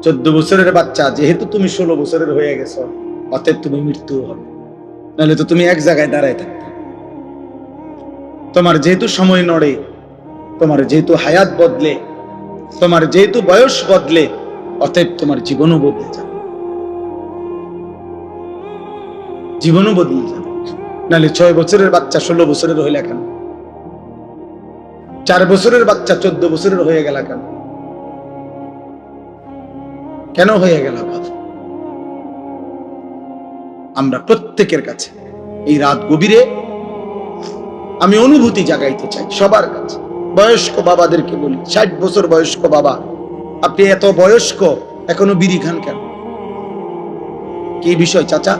14 বছরের বাচ্চা যেহেতু তুমি 16 বছরের হয়ে গেছো, অতএব তুমি মৃত্যু হবে, নাহলে তো তুমি এক জায়গায় দাঁড়ায় থাকতে। তোমার যেহেতু সময় নড়ে, তোমার যেহেতু হায়াত বদলে, তোমার যেহেতু বয়স বদলে, অতএব তোমার জীবনও বদলে যাবে, জীবনও বদলে যাবে। নাহলে 6 বছরের বাচ্চা 16 বছরের হইলে কেন? 4 বছরের বাচ্চা 14 বছরের হয়ে গেল কেন? কেন হয়ে গেল? আমরা প্রত্যেকের কাছে এই রাত গভীরে আমি অনুভূতি জাগাইতে চাই সবার কাছে। বয়স্ক বাবাদেরকে বলি, 60 বছর বয়স্ক বাবা, আপনি এত বয়স্ক এখনো বিড়ি খান কেন? কি বিষয় চাচা?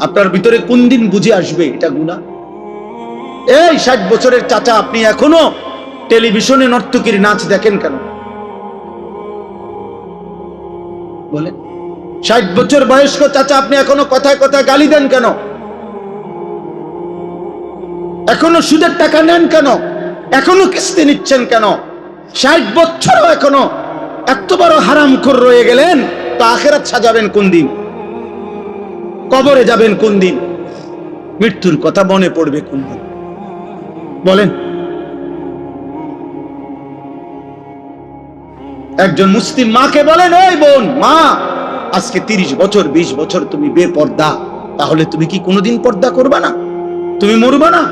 আপনার ভিতরে কোন দিন বুঝে আসবে এটা গুনাহ? এই 60 বছরের চাচা, আপনি এখনো টেলিভিশনে নর্তকীর নাচ দেখেন কেন? বলেন। 60 বছর বয়স্ক চাচা, আপনি এখনো কথায় কথায় গালি দেন কেন? এখনো সুদের টাকা নেন কেন? এখনো কিস্তি নিচ্ছেন কেন? 60 বছরও এখনো এত বড় হারামখোর রয়ে গেলেন, তো আখিরাত সাজাবেন কোন দিন? কবরে যাবেন কোন দিন? মৃত্যুর কথা মনে পড়বে কোন দিন? বলেন। একজন মুসলিম মাকে বলেন, এই বোন, মা, আজকে 30 বছর 20 বছর তুমি বেপর্দা, তাহলে তুমি কি কোনোদিন পর্দা করবা না? তুমি মরবা না?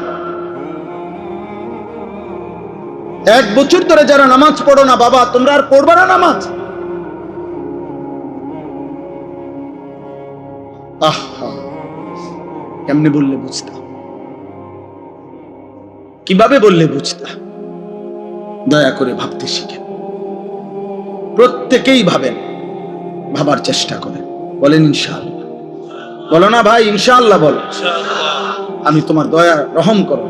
1 বছর ধরে যারা নামাজ পড়ো না বাবা, তোমরা আর পড়বা না নামাজ? আহা, কেমনে বললে বুঝতা? কিভাবে বললে বুঝতা? দয়া করে ভাবতে শিখেন, প্রত্যেকেই ভাবেন, ভাবার চেষ্টা করেন। বলেন ইনশাআল্লাহ। বলো না ভাই ইনশাআল্লাহ? বল। আমি তোমার দয়া রহম করো,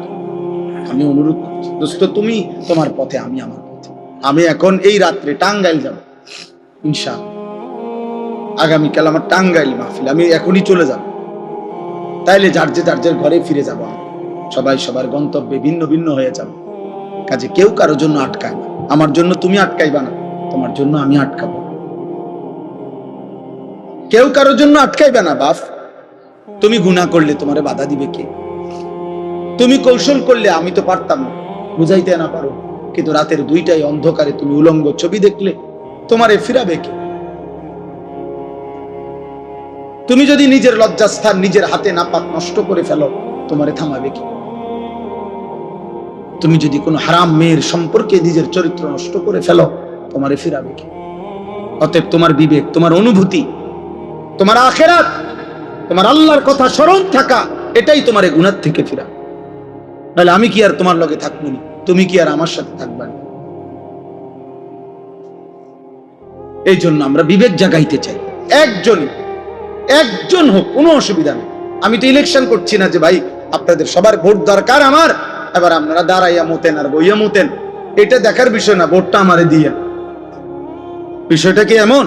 আমি অনুরোধ করছি দোস্ত, তুমি তোমার পথে, আমি আমার পথে। আমি এখন এই রাত্রে টাঙ্গাইল যাব ইনশাআল্লাহ। আগামীকাল আমার টাঙ্গাইল মাহফিল, আমি এখনই চলে যাব। তাইলে যার যার ঘরে ফিরে যাব, সবাই সবার গন্তব্যে ভিন্ন ভিন্ন হয়ে যাব। কাজে কেউ কারোর জন্য আটকায় না। আমার জন্য তুমি আটকাইবা না, তোমার জন্য আমি আটকাবো। কেউ কারোর জন্য আটকাইবে না বাপ। তুমি গুনাহ করলে তোমারে বাধা দিবে কে? তুমি কৌশল করলে আমি তো পারতাম না, বুঝাইতে না পারো, কিন্তু রাতের 2টায় অন্ধকারে তুমি উলঙ্গ ছবি দেখলে তোমারে ফিরাবে কে? তুমি যদি নিজের লজ্জাস্থান নিজের হাতে নাপাক নষ্ট করে ফেলো, তোমারে থামাবে কি? তুমি যদি কোনো হারাম মেয়ের সম্পর্কে নিজের চরিত্র নষ্ট করে ফেলো, তোমারে ফিরাবে কি? অতএব তোমার বিবেক, তোমার অনুভূতি, তোমার আখিরাত, তোমার আল্লাহর কথা স্মরণ থাকা, এটাই তোমার এই গুনাহ থেকে ফিরা। নাহলে আমি কি আর তোমার লগে থাকবো না? তুমি কি আর আমার সাথে থাকবা না? এই জন্য আমরা বিবেক জাগাইতে চাই। একজন হোক, কোনো অসুবিধা নেই। আমি তো ইলেকশন করছি না যে ভাই আপনাদের সবার ভোট দরকার আমার, এবার আপনারা দাঁড়াইয়া মুতেন আর বইয়া মুতেন, এটা দেখার বিষয় না। ভোটটা আমারে দিয়ে, বিষয়টা কি এমন?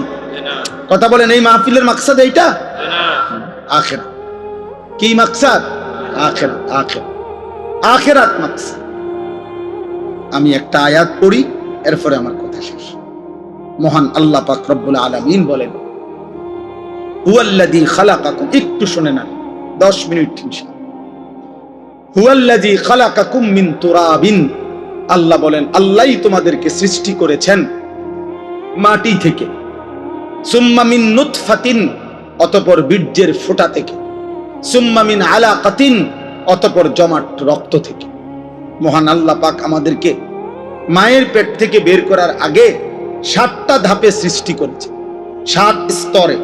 কথা বলেন। এই মাহফিলের মাকসাদ এইটা? আখিরাত। কি মাকসাদ? আখিরাত। আখিরাত মাকসাদ। আমি একটা আয়াত পড়ি, এরপরে আমার কথা শেষ। মহান আল্লাহ পাক রব্বুল আলামিন বলেন, হুয়াল্লাযী খালাকাকুম, একটু শুনে না, 10 মিনিট ইনশাআল্লাহ। হুয়াল্লাযী খালাকাকুম মিন তুরাবিন, আল্লাহ বলেন আল্লাহই তোমাদেরকে সৃষ্টি করেছেন মাটি থেকে, সুম্মা মিন নুতফাতিন, অতঃপর বীর্যের ফোঁটা থেকে, সুম্মা মিন আলাকাতিন, অতঃপর জমাট রক্ত থেকে। মহান আল্লাহ পাক আমাদেরকে মায়ের পেট থেকে বের করার আগে 7টা ধাপে সৃষ্টি করেছে, 7 স্তরে,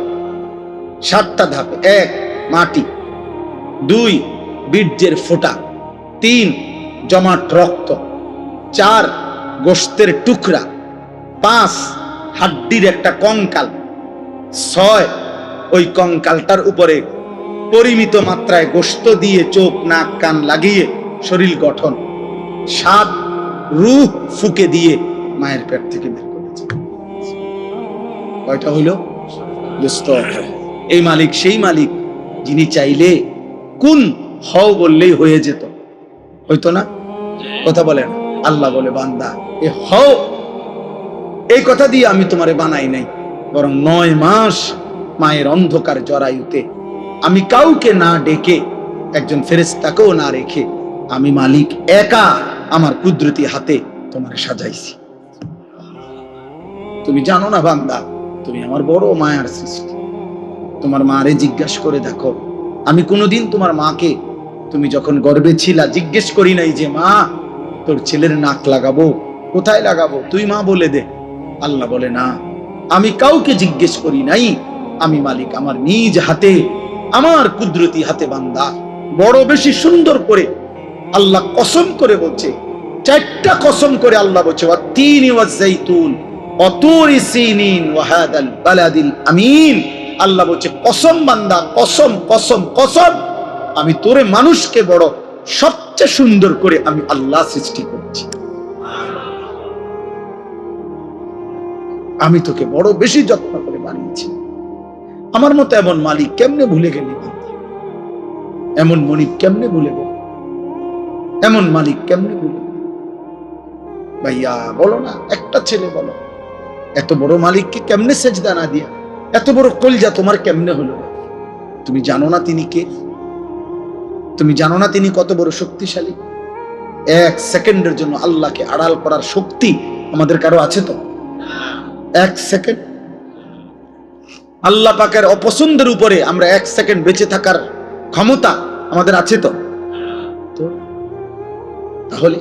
7টা ধাপে। 1 মাটি, 2 বীর্যের ফোঁটা, 3 জমাট রক্ত, 4 গোশতের টুকরা, 5 হাড্ডির একটা কঙ্কাল, 6 ওই কঙ্কালটার উপরে পরিমিত মাত্রায় গোশত দিয়ে চোখ নাক কান লাগিয়ে শরীর গঠন, 7 রূহ ফুকে দিয়ে মায়ের পেট থেকে বের করেছে। কয়টা হইল? দোস্ত, এই মালিক সেই মালিক যিনি চাইলে কোন হও বললেই হয়ে যেত, হইতো না? কথা বলেন। আল্লাহ বলে, বান্দা এ হও, এই কথা দিয়ে আমি তোমারে বানাই নাই, বরং 9 মাস মায়ের অন্ধকার জরায়ুতে আমি কাউকে না ডেকে, একজন ফেরেশতাকেও না রেখে, আমি মালিক একা আমার কুদরতি হাতে তোমারে সাজাইছি। তুমি জানো না বান্দা, তুমি আমার বড় মায়ার সৃষ্টি। তোমার মারে জিজ্ঞাসা করে দেখো, আমি কোনোদিন তোমার মাকে, তুমি যখন গর্ভে ছিলা, জিজ্ঞেস করি নাই যে মা তোর ছেলের নাক লাগাবো, কোথায় লাগাবো, তুই মা বলে দে। আল্লাহ বলে না, আমি কাউকে জিজ্ঞেস করি নাই, আমি মালিক আমার নিজ হাতে, আমার কুদরতি হাতে বান্দা বড় বেশি সুন্দর করে আল্লাহ কসম করে বলছে, 4টা কসম করে আল্লাহ বলছে, ওয়াত-তিনি ওয়াজ-যাইতুন ওয়া তুরি সিনিন ওয়া হাদাল বালাদিল আমিন। আল্লাহ বলছে কসম বান্দা, কসম কসম কসম, আমি তোরে মানুষকে বড় সবচেয়ে সুন্দর করে আমি আল্লাহ সৃষ্টি করছি। আমি তোকে বড় বেশি যত্ন করে বানিয়েছি। আমার মতো এমন মালিক কেমনে ভুলে গেলি বান্দা? এমন মনিব কেমনে ভুলে গেল? এমন মালিক কেমনে ভুলে গেল? ভাইয়া বলো না, একটা ছেলে বলো, এত বড় মালিককে কেমনে সেজদা না দিয়া, এত বড় কলজা তোমার কেমনে হলো? তুমি জানো না তিনি কে? তুমি জানো না তিনি কত বড় শক্তিশালী? 1 সেকেন্ডের জন্য আল্লাহকে আড়াল করার শক্তি আমাদের কারো আছে তো? 1 সেকেন্ড আল্লাহ পাকের অপছন্দের উপরে আমরা 1 সেকেন্ড বেঁচে থাকার ক্ষমতা আমাদের আছে তো? তাহলে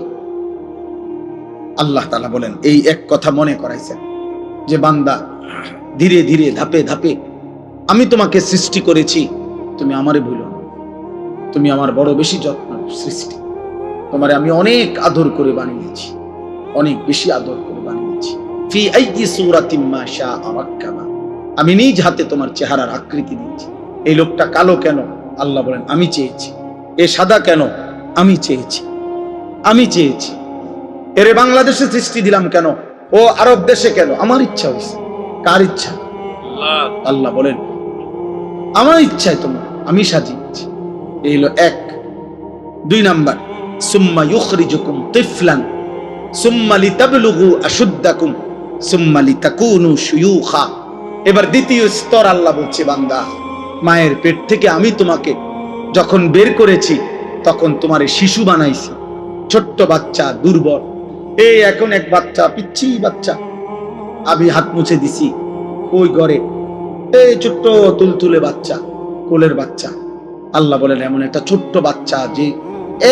আল্লাহ তাআলা বলেন, এই এক কথা মনে করাইছেন যে বান্দা, ধীরে ধীরে ধাপে ধাপে আমি তোমাকে সৃষ্টি করেছি, তুমি আমারে ভুলো না, তুমি আমার বড় বেশি যত্ন সৃষ্টি, তোমারে আমি অনেক আদর করে বানিয়েছি, অনেক বেশি আদর করে বানিয়েছি। ফি আইয়ি সূরাতিন মা শাআ রাক্কাবা, আমি নিজ হাতে তোমার চেহারার আকৃতি দিয়েছি। এই লোকটা কালো কেন? আল্লাহ বলেন আমি চেয়েছি। এ সাদা কেন? আমি চেয়েছি, আমি চেয়েছি। এরে বাংলাদেশে সৃষ্টি দিলাম কেন? ও আরব দেশে কেন? আমার ইচ্ছা হয়েছে। কার ইচ্ছা? আল্লাহ বলেন আমার ইচ্ছায় তোমার আমি সাজিয়েছি। এই হলো 1। 2 নাম্বার, সুম্মা ইউখরিজুকুম তিফলান সুম্মা লিতাবলুগু আশুদ্দাকুম সুম্মা লিতাকুনু শুয়ুখা। এবার দ্বিতীয় স্তর আল্লাহ বলছে, বান্দা মায়ের পেট থেকে আমি তোমাকে যখন বের করেছি তখন তোমারে শিশু বানাইছি, ছোট্ট বাচ্চা, দুর্বল। এই এখন এক বাচ্চা, পিচ্ছি বাচ্চা, আমি হাত মুছে দিছি ওই ঘরে, এই ছোট্ট তুলতুলে বাচ্চা, কোলের বাচ্চা। আল্লাহ বলেন এমন একটা ছোট্ট বাচ্চা যে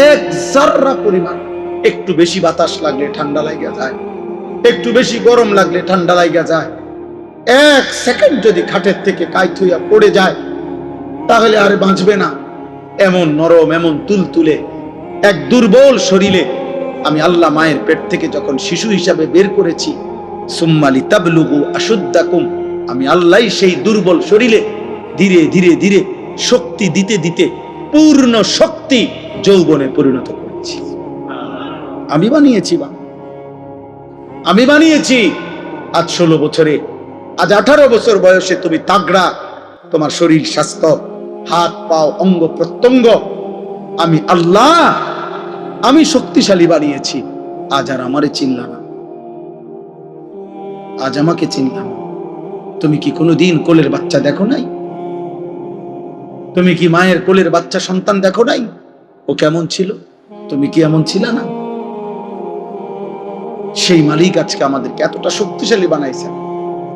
1 জাররা পরিমাণ, একটু বেশি বাতাস লাগলে ঠান্ডা লাগা যায়, একটু বেশি গরম লাগলে ঠান্ডা লাগা যায়। 1 সেকেন্ড যদি খাটের থেকে কাইত হইয়া পড়ে যায় তাহলে আর বাঁচবে না। এমন নরম, এমন তুলতুলে এক দুর্বল শরীরে আমি আল্লাহ মায়ের পেট থেকে যখন শিশু হিসাবে বের করেছি, সুম্মা লিতাবলুগু আশুদ্দাকুম, আমি আল্লাহ সেই দুর্বল শরীরে ধীরে ধীরে ধীরে শক্তি দিতে দিতে পূর্ণ শক্তি যৌবনে পরিণত করেছি। আমি বানিয়েছি, আমি বানিয়েছি। আজ 16 বছরে, আজ 18 বছর বয়সে তুমি তাগড়া, তোমার শরীর স্বাস্থ্য, হাত পাও, অঙ্গ প্রত্যঙ্গ আমি আল্লাহ, আমি শক্তিশালী বানিয়েছি। আজ আর আমারে চিনলা না, আজ আমাকে চিনলাম। তুমি কি কোনোদিন কোলের বাচ্চা দেখো নাই? তুমি কি মায়ের কোলের বাচ্চা সন্তান দেখো নাই? ও কেমন ছিল, তুমি কি এমন ছিল না? সেই মালিক আজকে আমাদেরকে এতটা শক্তিশালী বানাইছেন,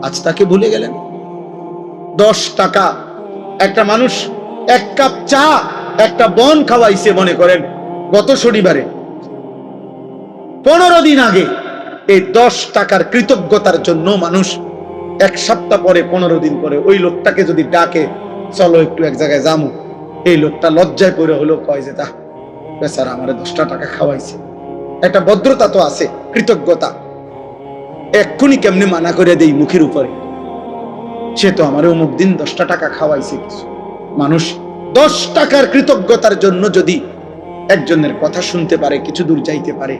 আজ তাকে ভুলে গেলেন। 10 টাকা একটা মানুষ এক কাপ চা একটা বন খাওয়াইছে, মনে করেন গত শনিবারে, 15 দিন আগে। এই 10 টাকার কৃতজ্ঞতার জন্য মানুষ এক সপ্তাহ পরে, 15 দিন পরে ওই লোকটাকে যদি ডাকে, চলো একটু এক জায়গায় যাবো, এই লোকটা লজ্জায় পড়ে হলো কয় যে তা বেচারা আমারে 10টা টাকা খাওয়াইছে। একটা ভদ্রতা তো আছে, কৃতজ্ঞতা। এক্ষুনি কেমনে মানা করে দেই মুখের উপরে, সে তো আমারে অমুক দিন 10টা টাকা খাওয়াইছে কিছু। মানুষ 10 টাকার কৃতজ্ঞতার জন্য যদি একজনের কথা শুনতে পারে, কিছু দূর যাইতে পারে।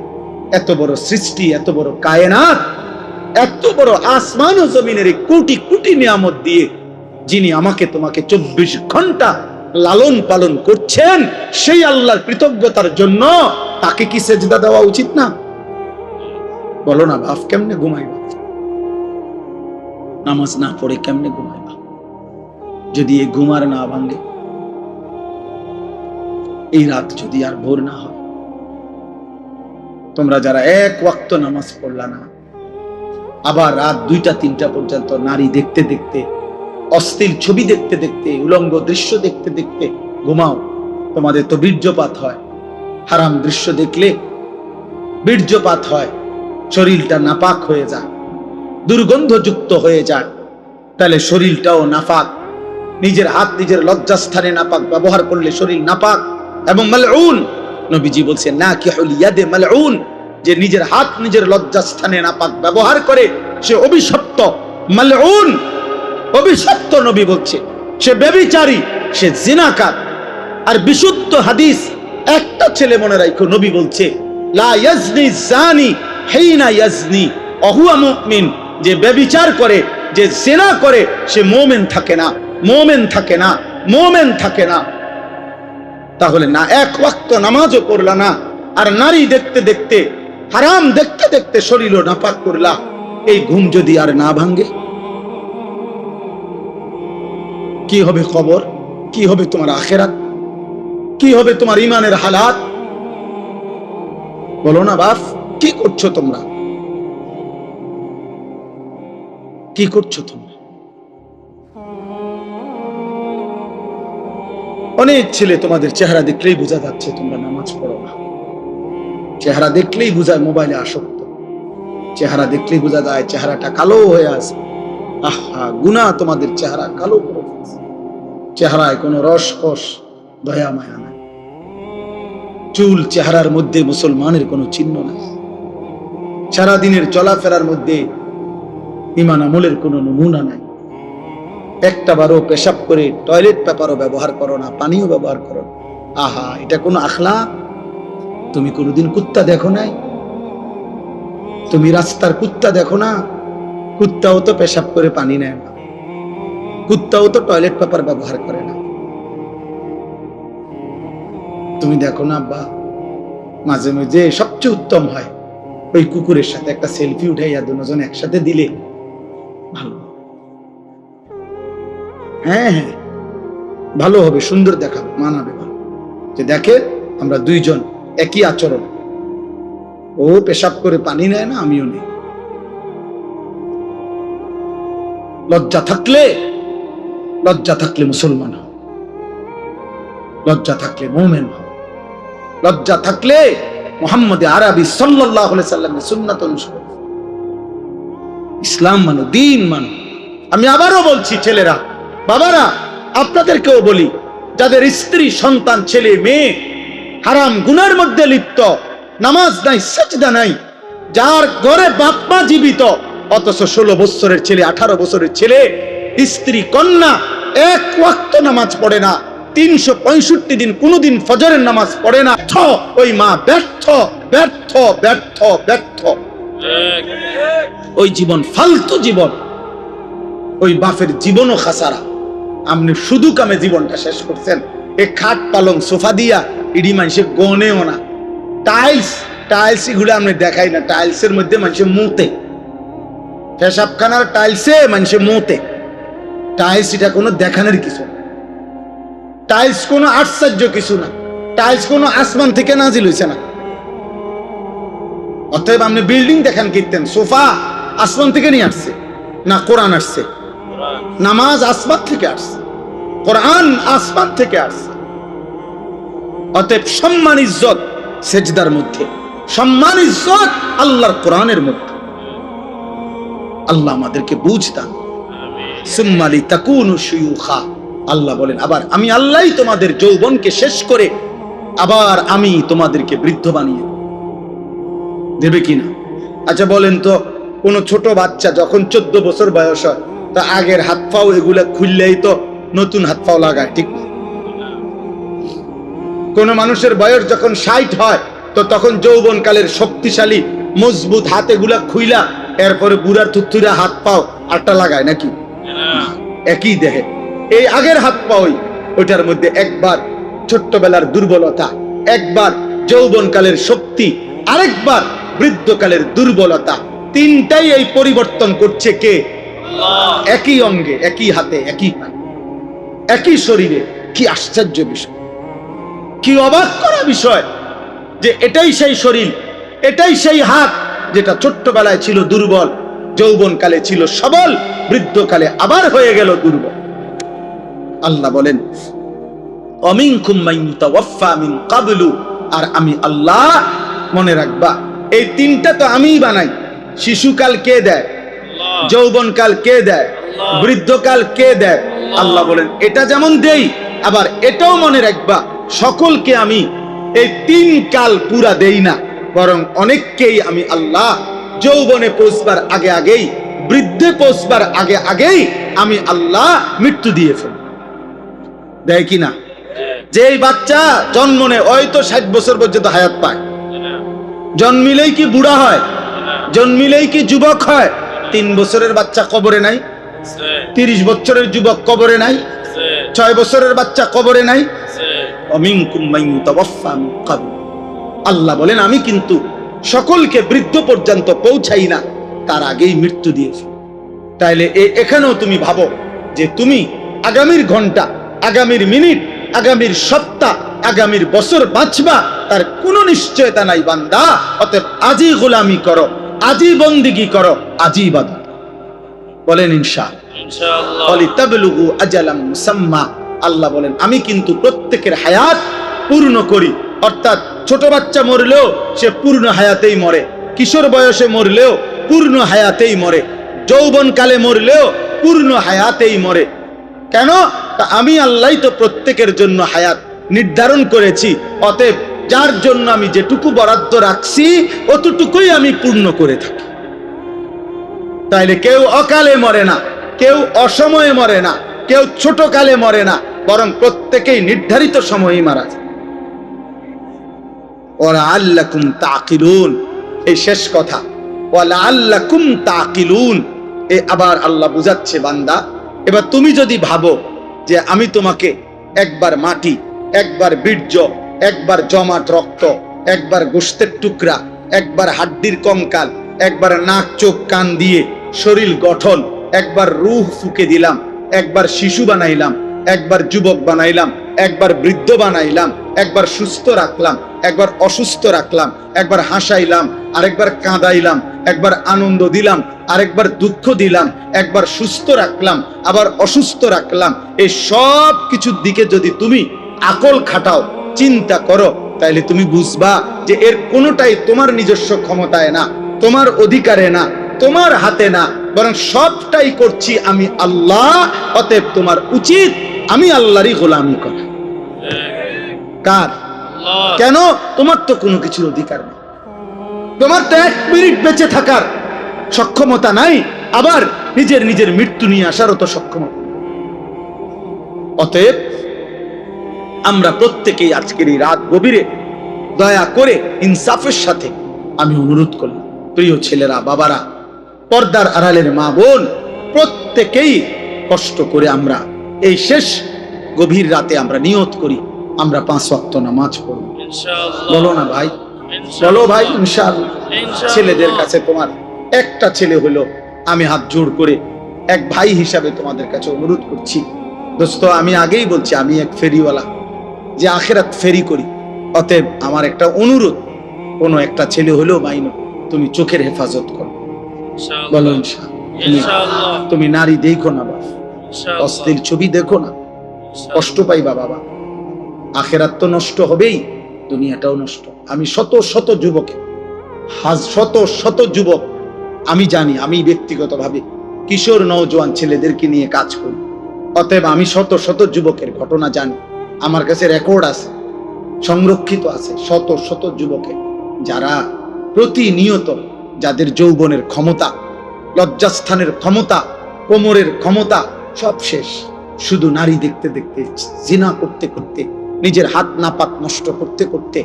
এত বড় সৃষ্টি, এত বড় কায়নাত, এত বড় আসমান ও জমিনের কোটি কোটি নিয়ামত দিয়ে যিনি আমাকে তোমাকে 24 ঘন্টা লালন পালন করছেন, সেই আল্লাহর কৃতজ্ঞতার জন্য তাকে কি সেজদা দেওয়া উচিত না? বলো না বাপ, কেমনে ঘুমাইবা? নামাজ না পড়ে কেমনে ঘুমাইবা? যদি এই ঘুমার না ভাঙে, এই রাত যদি আর ভোর না হয়, তোমরা যারা এক ওয়াক্ত নামাজ পড়লা না, আবার রাত 2টা 3টা পর্যন্ত নারী দেখতে দেখতে, অশ্লীল ছবি দেখতে দেখতে, উলঙ্গ দৃশ্য দেখতে দেখতে ঘুমাও, তোমাদের তো বীর্যপাত হয়। হারাম দৃশ্য দেখলে বীর্যপাত হয়, শরীরটা নাপাক হয়ে যায়, দুর্গন্ধযুক্ত হয়ে যায়। তাহলে শরীরটাও নাপাক। নিজের হাত নিজের লজ্জাস্থানে নাপাক ব্যবহার করলে শরীর নাপাক এবং মালউন। নবীজি বলছেন নাকিহুল ইয়াদে মালউন, যে নিজের হাত নিজের লজ্জাস্থানে নাপাক ব্যবহার করে সে অভিশপ্ত, মালউন, অভিশপ্ত। নবী বলছে সে ব্যভিচারী, সে জিনাকার। আর বিশুদ্ধ হাদিস একটা ছেলে মনে রাখো, নবী বলছে লা ইয়াজনি জানি হিনা ইয়াজনি ওহুয়া মুমিন, যে ব্যভিচার করে, যে জিনা করে, সে মুমিন থাকে না, মুমিন থাকে না, মুমিন থাকে না। তাহলে না এক ওয়াক্ত নামাজও পড়লা না, আর নারী দেখতে দেখতে, হারাম দেখতে দেখতে শরীরও নাপাক করলা। এই ঘুম যদি আর না ভাঙে, কি হবে খবর? কি হবে তোমার আখিরাত? কি হবে তোমার ইমানের হালাত? বলো না বাপ, কি করছো তোমরা? কি করছো তোমরা? অনেক ছেলে তোমাদের চেহারা দেখলেই বোঝা যাচ্ছে তোমরা নামাজ পড়ো না। চেহারা দেখলেই বোঝায় মোবাইলে আসক্ত, চেহারা দেখলেই বোঝা যায় চেহারাটা কালো হয়ে আছে। আহা, গুনাহ তোমাদের চেহারা কালো করে ফেলছে। চেহারায় কোনো রস কস, দয়া মায়া নাই। চুল চেহারার মধ্যে মুসলমানের কোনো চিহ্ন নাই। সারাদিনের চলাফেরার মধ্যে ঈমান আমলের কোনো নমুনা নাই। একটা বারও পেশাব করে টয়লেট পেপারও ব্যবহার করো না, পানিও ব্যবহার করো না। আহা, এটা কোনো আখলাক? তুমি কোনোদিন কুত্তা দেখো নাই? তুমি রাস্তার কুত্তা দেখো না? কুত্তাও তো পেশাব করে পানি নেয় না, কুত্তাও তো টয়লেট পেপার ব্যবহার করে না। তুমি দেখো না আব্বা, মাঝে মাঝে সবচেয়ে উত্তম হয় ওই কুকুরের সাথে একটা সেলফি উঠাইয়া দুজন একসাথে দিলে ভালো। হ্যাঁ হ্যাঁ, ভালো হবে, সুন্দর দেখাবে, মানাবে ভালো, যে দেখে আমরা দুইজন একই আচরণ। ও পেশাব করে পানি নেয় না, আমিও নেই। লজ্জা থাকলে মুসলমান হও, লজ্জা থাকলে মুমিন হও, লজ্জা থাকলে মুহাম্মদ আরবি সাল্লাল্লাহু আলাইহি সাল্লামের সুন্নাত অনুসরণ। ইসলাম মানো, দ্বীন মানো। আমি আবারও বলছি, ছেলেরা, বাবারা, আপনাদেরকেও বলি, যাদের স্ত্রী সন্তান ছেলে মেয়ে হারাম গুনার মধ্যে লিপ্ত, নামাজ নাই, সেজদা নাই, যার ঘরে বাপ মা জীবিত, অথচ 16 বছরের ছেলে, 18 বছরের ছেলে, স্ত্রী কন্যা এক ওয়াক্ত নামাজ পড়ে না, 365 দিন কোনদিন ফজরের নামাজ পড়ে না, ওই মা ব্যর্থ ব্যর্থ ব্যর্থ ব্যর্থ। ওই জীবন ফালতু জীবন, ওই বাপের জীবনও খাসারা। আপনি শুধু কামে জীবনটা শেষ করছেন। এ খাট পালং সোফা দিয়া ইডি মানুষের গনেও না, টাইলস এগুলো আপনি দেখাই না, টাইলসের মধ্যে মানুষের মুতে, পেশাবখানার টাইলসে মানুষে মোতে, টাইলস এটা কোনো দেখানোর কিছু না, টাইলস কোনো আশ্চর্য কিছু না, টাইলস কোনো আসমান থেকে নাজিল হইছে না। অতএব আপনি বিল্ডিং দেখান কীর্তেন, সোফা আসমান থেকে নিয়ে আসছে না, কোরআন আসছে। নামাজ আসমান থেকে আসছে, কোরআন আসমান থেকে আসছে। অতএব সম্মান ইজ্জত সেজদার মধ্যে, সম্মান ইজ্জত আল্লাহর কোরআনের মধ্যে। আল্লাহ আমাদেরকে বুঝ দান। সুম্মালি তাকুনু শুয়ুখা, আল্লাহ বলেন আবার আমি আল্লাহই তোমাদের যৌবনকে শেষ করে আবার আমি তোমাদেরকে বৃদ্ধ বানিয়ে দেবে কিনা। আচ্ছা বলেন তো, কোন ছোট বাচ্চা যখন 14 বছর বয়স হয়, তা আগের হাত পাও এগুলা খুললেই তো নতুন হাত পাও লাগায়, ঠিক না? কোন মানুষের বয়স যখন 60 হয়, তো তখন যৌবনকালের শক্তিশালী মজবুত হাত এগুলা খুইলা এরপরে বুড়ার থুথুরা হাত পাও আটটা লাগায় নাকি? একই দেহে এই আগের হাত পাওই, ওইটার মধ্যে একবার ছোট্টবেলার দুর্বলতা, একবার যৌবনকালের শক্তি, আরেকবার বৃদ্ধকালের দুর্বলতা, তিনটাই এই পরিবর্তন করছে কে? একই অঙ্গে, একই হাতে, একই পায়ে, একই শরীরে। কি আশ্চর্য বিষয়, কি অবাক করা বিষয় যে এটাই সেই শরীর, এটাই সেই হাত যেটা ছোট্টবেলায় ছিল দুর্বল, যৌবনকালে ছিল সবল, বৃদ্ধকালে আবার হয়ে গেল দুর্বল। আল্লাহ বলেন অমিনকুম মান ইউতাওয়াফা মিন ক্বাবলু, আর আমি আল্লাহ, মনে রাখবা এই তিনটা তো আমিই বানাই। শিশুকাল কে দেয়? যৌবনকাল কে দেয়? বৃদ্ধকাল কে দেয়? আল্লাহ বলেন এটা যেমন দেই, আবার এটাও মনে রাখবা সকলকে আমি এই 3 কাল পুরা দেই না, বরং অনেককেই আমি আল্লাহ যৌবনে পৌঁছবার আগে আগেই, বৃদ্ধে পৌঁছবার আগে আগেই আমি আল্লাহ মৃত্যু দিয়ে ফেলি। দেয় কিনা? যেই বাচ্চা জন্ম নেয় ওই তো 60 বছর পর্যন্ত হায়াত পায়, জন্মিলেই কি বুড়া হয়? জন্মিলেই কি যুবক হয়? 3 বছরের বাচ্চা কবরে নাই, 30 বছরের যুবক কবরে নাই, 6 বছরের বাচ্চা কবরে নাই। অমিনকুম মান ইউতাওয়াফা মিন ক্বাবল, আল্লাহ বলেন আমি কিন্তু সকলকে বৃদ্ধ পর্যন্ত পৌঁছাই না, তার আগেই মৃত্যু দিয়েছি। তাইলে এখানেও তুমি ভাবো যে তুমি আগামীর ঘন্টা, আগামীর মিনিট, আগামীর সপ্তাহ, আগামীর বছর বাঁচবা তার কোনো নিশ্চয়তা নাই বান্দা। অতএব আজই গোলামি করো, আজই বন্দিগি করো, আজই ইবাদত। বলেন ইনশাআল্লাহ। ওয়ালিতাবলুগু আজালাম মুসাম্মা, আল্লাহ বলেন আমি কিন্তু প্রত্যেকের হায়াত পূর্ণ করি। অর্থাৎ ছোট বাচ্চা মরলেও সে পূর্ণ হায়াতেই মরে, কিশোর বয়সে মরলেও পূর্ণ হায়াতেই মরে, যৌবনকালে মরলেও পূর্ণ হায়াতেই মরে। কেন? আমি আল্লাহ তো প্রত্যেকের জন্য হায়াত নির্ধারণ করেছি। অতএব যার জন্য আমি যেটুকু বরাদ্দ রাখছি অতটুকুই আমি পূর্ণ করে থাকি। তাইলে কেউ অকালে মরে না, কেউ অসময়ে মরে না, কেউ ছোট কালে মরে না, বরং প্রত্যেকেই নির্ধারিত সময়ে মারা যায়। ওয়ালাআল্লাকুম তাকিলুন, এই শেষ কথা, ওয়ালাআল্লাকুম তাকিলুন। আবার আল্লাহ বুঝাচ্ছে বান্দা, এবার তুমি যদি ভাবো যে আমি তোমাকে একবার মাটি, একবার বীর্য, একবার জমাট রক্ত, একবার গোশতের টুকরা, একবার হাড্ডির কঙ্কাল, একবার নাক চোখ কান দিয়ে শরীর গঠন, একবার রূহ ফুঁকে দিলাম, একবার শিশু বানাইলাম, একবার যুবক বানাইলাম, একবার বৃদ্ধ বানাইলাম, একবার সুস্থ রাখলাম, একবার অসুস্থ রাখলাম, একবার হাসাইলাম, আরেকবার কাঁদাইলাম, একবার আনন্দ দিলাম, আরেকবার দুঃখ দিলাম, একবার সুস্থ রাখলাম, আবার অসুস্থ রাখলাম, এই সব কিছুর দিকে যদি তুমি আকল খাটাও, চিন্তা করো, তাইলে তুমি বুঝবা যে এর কোনোটাই তোমার নিজস্ব ক্ষমতায় না, তোমার অধিকারে না, তোমার হাতে না, বরং সবটাই করছি আমি আল্লাহ। অতএব তোমার উচিত আমি আল্লাহরই গোলামি করা। কার? কেন? তোমার তো কোনো কিছুর অধিকার নেই, তোমার তো 1 মিনিট বেঁচে থাকার সক্ষমতা নাই, আবার নিজের মৃত্যু নিয়ে আসারও তো সক্ষমতা। অতএব আমরা প্রত্যেকেই আজকের এই রাত গভীরে দয়া করে ইনসাফের সাথে আমি অনুরোধ করলাম, প্রিয় ছেলেরা, বাবারা, পর্দার আড়ালের মা বোন, প্রত্যেকেই কষ্ট করে আমরা এই শেষ গভীর রাতে আমরা নিয়ত করি আমরা 5 ওয়াক্ত নামাজ পড়ব। বলো না ভাই, বলো ভাই ইনশাআল্লাহ। ছেলেদের কাছে তোমার একটা ছেলে হলো আমি হাত জোড় করে এক ভাই হিসাবে তোমাদের কাছে অনুরোধ করছি, দোস্ত আমি আগেই বলছি আমি এক ফেরিওয়ালা, যে আখেরাত ফেরি করি। অতএব আমার একটা অনুরোধ, কোনো একটা ছেলে হলেও মাইনো, তুমি চোখের হেফাজত করো। বলো ইনশাআল্লাহ। তুমি নারী দেখো না বাবা, অশ্লীল ছবি দেখো না, কষ্ট পাইবা বাবা। আখেরাত তো নষ্ট হবেই, দুনিয়াটাও নষ্ট। আমি শত শত যুবকে, শত শত যুবক আমি জানি, আমি ব্যক্তিগতভাবে কিশোর নওজোয়ান ছেলেদেরকে নিয়ে কাজ করি। অতএব আমি শত শত যুবকের ঘটনা জানি, আমার কাছে রেকর্ড আছে, সংরক্ষিত আছে। শত শত যুবকের যারা প্রতিনিয়ত, যাদের যৌবনের ক্ষমতা, লজ্জাস্থানের ক্ষমতা, কোমরের ক্ষমতা সব শেষ, শুধু নারী দেখতে দেখতে, জিনা করতে করতে, নিজের হাত নাপাক নষ্ট করতে করতে,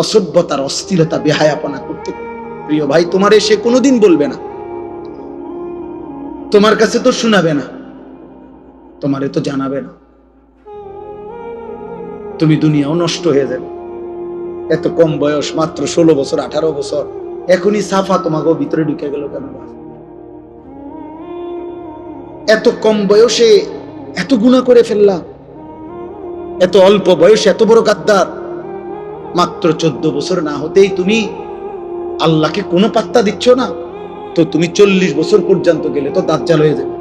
অসভ্যতার অস্থিরতা বেহায়াপনা করতে। প্রিয় ভাই, তোমার সে কোনোদিন বলবে না, তোমার কাছে তো শোনাবে না, তোমারে তো জানাবে না, তুমি দুনিয়াও নষ্ট হয়ে যাবে। এত কম বয়স, মাত্র 16 বছর 18 বছর, এখনই সাফা তোমাকে ভিতরে ঢুকে গেল কেন? এত কম বয়সে এত গুনাহ করে ফেললা, এত অল্প বয়সে এত বড় গাদ্দার। মাত্র 14 বছর না হতেই তুমি আল্লাহকে কোনো পাত্তা দিচ্ছ না, তো তুমি 40 বছর পর্যন্ত গেলে তো দাজ্জাল হয়ে যাবে।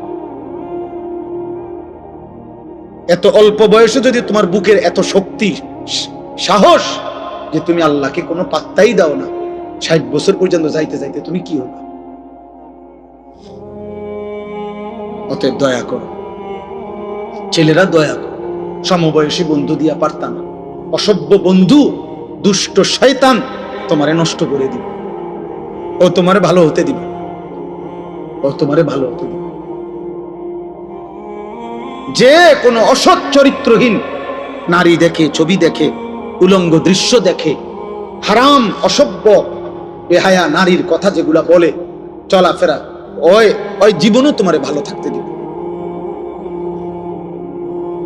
এত অল্প বয়সে যদি তোমার বুকের এত শক্তি, সাহস, যে তুমি আল্লাহকে কোনো পাত্তাই দাও না, 60 বছর পর্যন্ত যাইতে যাইতে তুমি কি হবে? অতএব দয়া করো ছেলেরা, দয়া করো। সমবয়সী বন্ধু দিয়া পারতাম না, অসভ্য বন্ধু, দুষ্ট শয়তান তোমারে নষ্ট করে দিবে। ও তোমারে ভালো হতে দিবে, ও তোমারে ভালো হতে দিবে। যে কোনো অসৎ চরিত্রহীন নারী দেখে, ছবি দেখে, উলঙ্গ দৃশ্য দেখে, হারাম অসভ্য বেহায়া নারীর কথা যেগুলা বলে, চলাফেরা, ওই জীবনও তোমারে ভালো থাকতে দিবে।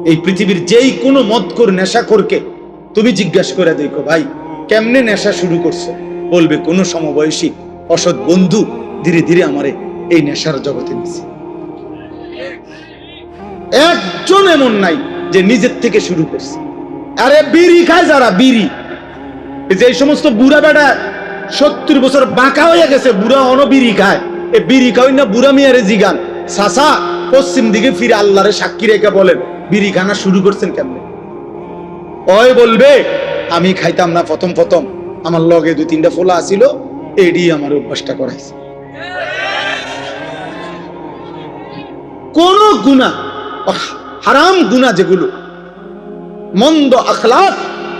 এই পৃথিবীর যেই কোনো মদখোর নেশাখোরকে তুমি জিজ্ঞাসা করে দেখো, ভাই কেমনে নেশা শুরু করছো, বলবে কোনো সমবয়সী অসৎ বন্ধু ধীরে ধীরে আমারে এই নেশার জগতে নিছে। একজন এমন নাই যে নিজের থেকে শুরু করছে। আরে বিড়ি খায় যারা, বিড়ি, যে সমস্ত বুড়া বেড়া 70 বছর বাঁকা হয়ে গেছে, বুড়া বিড়ি খায়, এ বিড়ি খাওয়াই না বুড়া মিয়ারে জিগান, সাসা পশ্চিম দিকে ফিরে আল্লাহরে সাক্ষী রেখে বলেন বিড়ি খানা শুরু করছেন কেমনে? ওই বলবে আমি খাইতাম না প্রথম প্রথম, আমার লগে 2-3টা ফোলা আসিল, এডি আমার অভ্যাসটা করাইছে। কোন গুনাহ, হারাম গুনাহ যেগুলো, মন্দ আখলাক,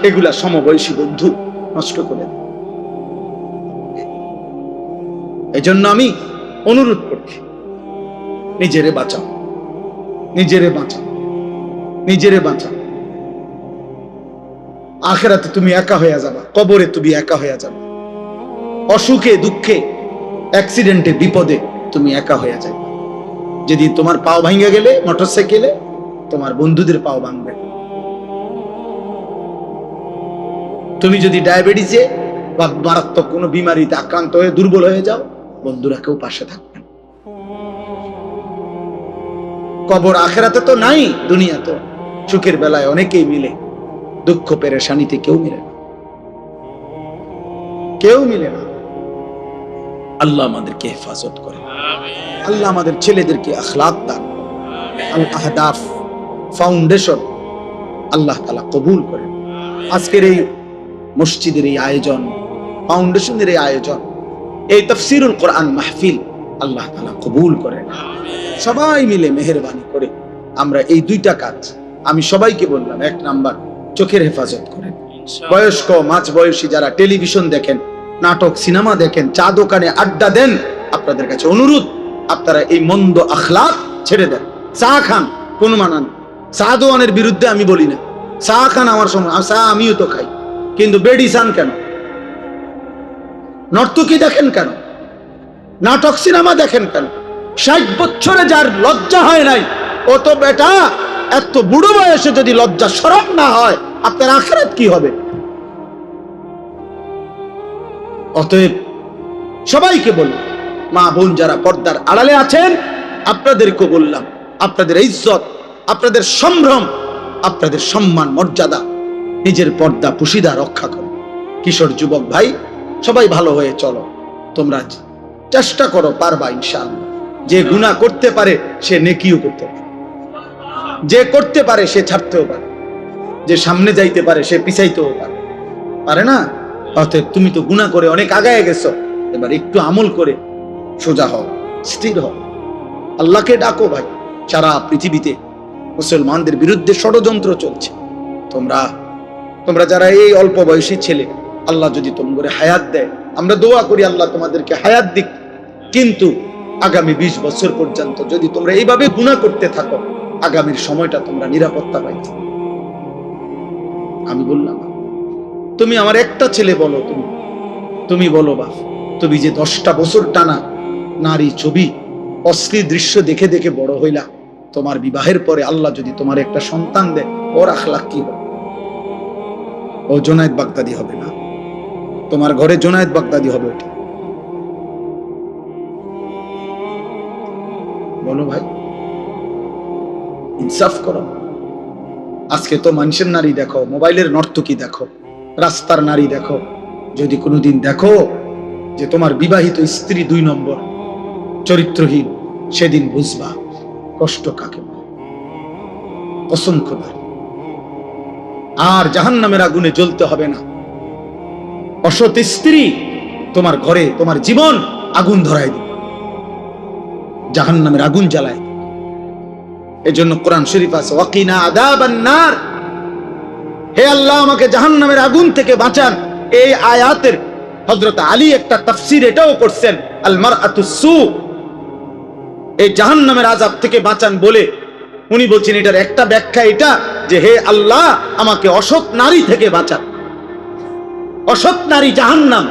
এগুলা সমবয়সী বন্ধু নষ্ট করে দেয়। এই জন্য আমি অনুরোধ করছি, নিজেরে বাঁচাও, নিজেরে বাঁচাও, নিজেরে বাঁচাও। আখিরাতে তুমি একা হয়ে যাবা, কবরে তুমি একা হয়ে যাবে, অসুখে দুঃখে অ্যাক্সিডেন্টে বিপদে তুমি একা হয়ে যাবে। যেদিন তোমার পাও ভাঙে গেলে মোটরসাইকেলে, তোমার বন্ধুদের পাও ভাঙবে। তুমি যদি ডায়াবেটিসে বা মারাত্মক কোনো বিমারিতে আক্রান্ত হয়ে দুর্বল হয়ে যাও, বন্ধুরা কেউ পাশে থাকবে না। কবর আখিরাতে তো নাই, দুনিয়া তো। সুখের বেলায় অনেকেই মিলে, দুঃখ পেরেশানিতে কেউ মিলে না, কেউ মিলে না। আল্লাহ আমাদেরকে হেফাজত করে, আল্লাহ আমাদের ছেলেদেরকে আখলাক দান, আল আহদাফ ফাউন্ডেশন আল্লাহ তাআলা কবুল করে। আজকের এই মসজিদের এই আয়োজন, ফাউন্ডেশনের এই আয়োজন, এই তাফসীরুল কোরআন মাহফিল আল্লাহ তাআলা কবুল করেন। সবাই মিলে মেহেরবানি করে আমরা এই 2টা কাজ আমি সবাইকে বললাম। 1 নাম্বার, চোখের হেফাজত করেন। বয়স্ক মাঝ বয়সী যারা টেলিভিশন দেখেন, নাটক সিনেমা দেখেন, চা দোকানে আড্ডা দেন, আপনাদের কাছে অনুরোধ, আপনারা এই মন্দ আখলাক ছেড়ে দেন। চা খান, কোন মানান, চা দোয়ানের বিরুদ্ধে আমি বলি না, চা খান, আমার সময় চা আমিও তো খাই, কিন্তু বেডি চান কেন? নর্তকী দেখেন কেন? নাটক সিনেমা দেখেন কেন? 60 বছরে যার লজ্জা হয় নাই, ও তো বেটা এত বুড়ো বয়সে যদি লজ্জা শরম না হয়, আপনার আখিরাত কি হবে? অতএব সবাইকে বলি, মা বোন যারা পর্দার আড়ালে আছেন, আপনাদেরকে বললাম, আপনাদের ইজ্জত, আপনাদের সম্ভ্রম, আপনাদের সম্মান মর্যাদা, নিজের পর্দা পুশিদা রক্ষা করো। কিশোর যুবক ভাই, সবাই ভালো হয়ে চলো। তোমরা চেষ্টা করো, পারবা ইনশাআল্লাহ। যে গুনাহ করতে পারে সে নেকিও করতে পারে, যে করতে পারে সে ছাড়তেও পারে, যে সামনে যাইতে পারে সে পিছাইতেও পারে, পারে না? অতএব তুমি তো গুনাহ করে অনেক আগায় গেছো, এবার একটু আমল করে সোজা হও, স্থির হও, আল্লাহকে ডাকো। ভাই, সারা পৃথিবীতে মুসলমানদের বিরুদ্ধে ষড়যন্ত্র চলছে। তোমরা যারা এই অল্প বয়সী ছেলে, আল্লাহ যদি তোমাদের হায়াত দেয়, আমরা দোয়া করি আল্লাহ তোমাদেরকে হায়াত দিক, কিন্তু আগামী 20 বছর পর্যন্ত যদি তোমরা এইভাবে গুনাহ করতে থাকো, আগামীর সময়টা তোমরা নিরাপত্তা পাইতে। আমি বললাম, তুমি আমার একটা ছেলে বলো, তুমি বলো বা তুমি যে 10টা বছর টানা নারী ছবি, অশ্লীল দৃশ্য দেখে দেখে বড় হইলা, তোমার বিবাহের পরে আল্লাহ যদি তোমার একটা সন্তান দেয়, ওর আখলাক কি হবে? ও জোনায়েদ বাগদাদি হবে না? তোমার ঘরে জোনায়েদ বাগদাদি হবে ওটা? বলো ভাই, ইনসাফ করো। আজকে তো মানুষের নারী দেখো, মোবাইলের নর্তকী দেখো, রাস্তার নারী দেখো। যদি কোনোদিন দেখো যে তোমার বিবাহিত স্ত্রী 2 নম্বর, চরিত্রহীন, সেদিন বুঝবা কষ্ট কাকে বলে। কসম খোদার। আর জাহান্নামের আগুনে জ্বলতে হবে না। অসৎ স্ত্রী তোমার ঘরে, তোমার জীবন আগুন ধরায় দিবে, জাহান্নামের আগুন জ্বালায়। এজন্য কোরআন শরীফ আছে, ওয়াকিনা আযাবান নার, হে আল্লাহ আমাকে জাহান্নামের আগুন থেকে বাঁচান। এই আয়াতের হযরত আলী একটা তাফসীর এটাও করছেন, আল মারআতুস সু, এই জাহান্নামের আযাব থেকে বাঁচান বলে উনি বলছেন এটার একটা ব্যাখ্যা এটা, যে হে আল্লাহ আমাকে অসৎ নারী থেকে বাঁচান। অসৎ নারী জাহান্নাম,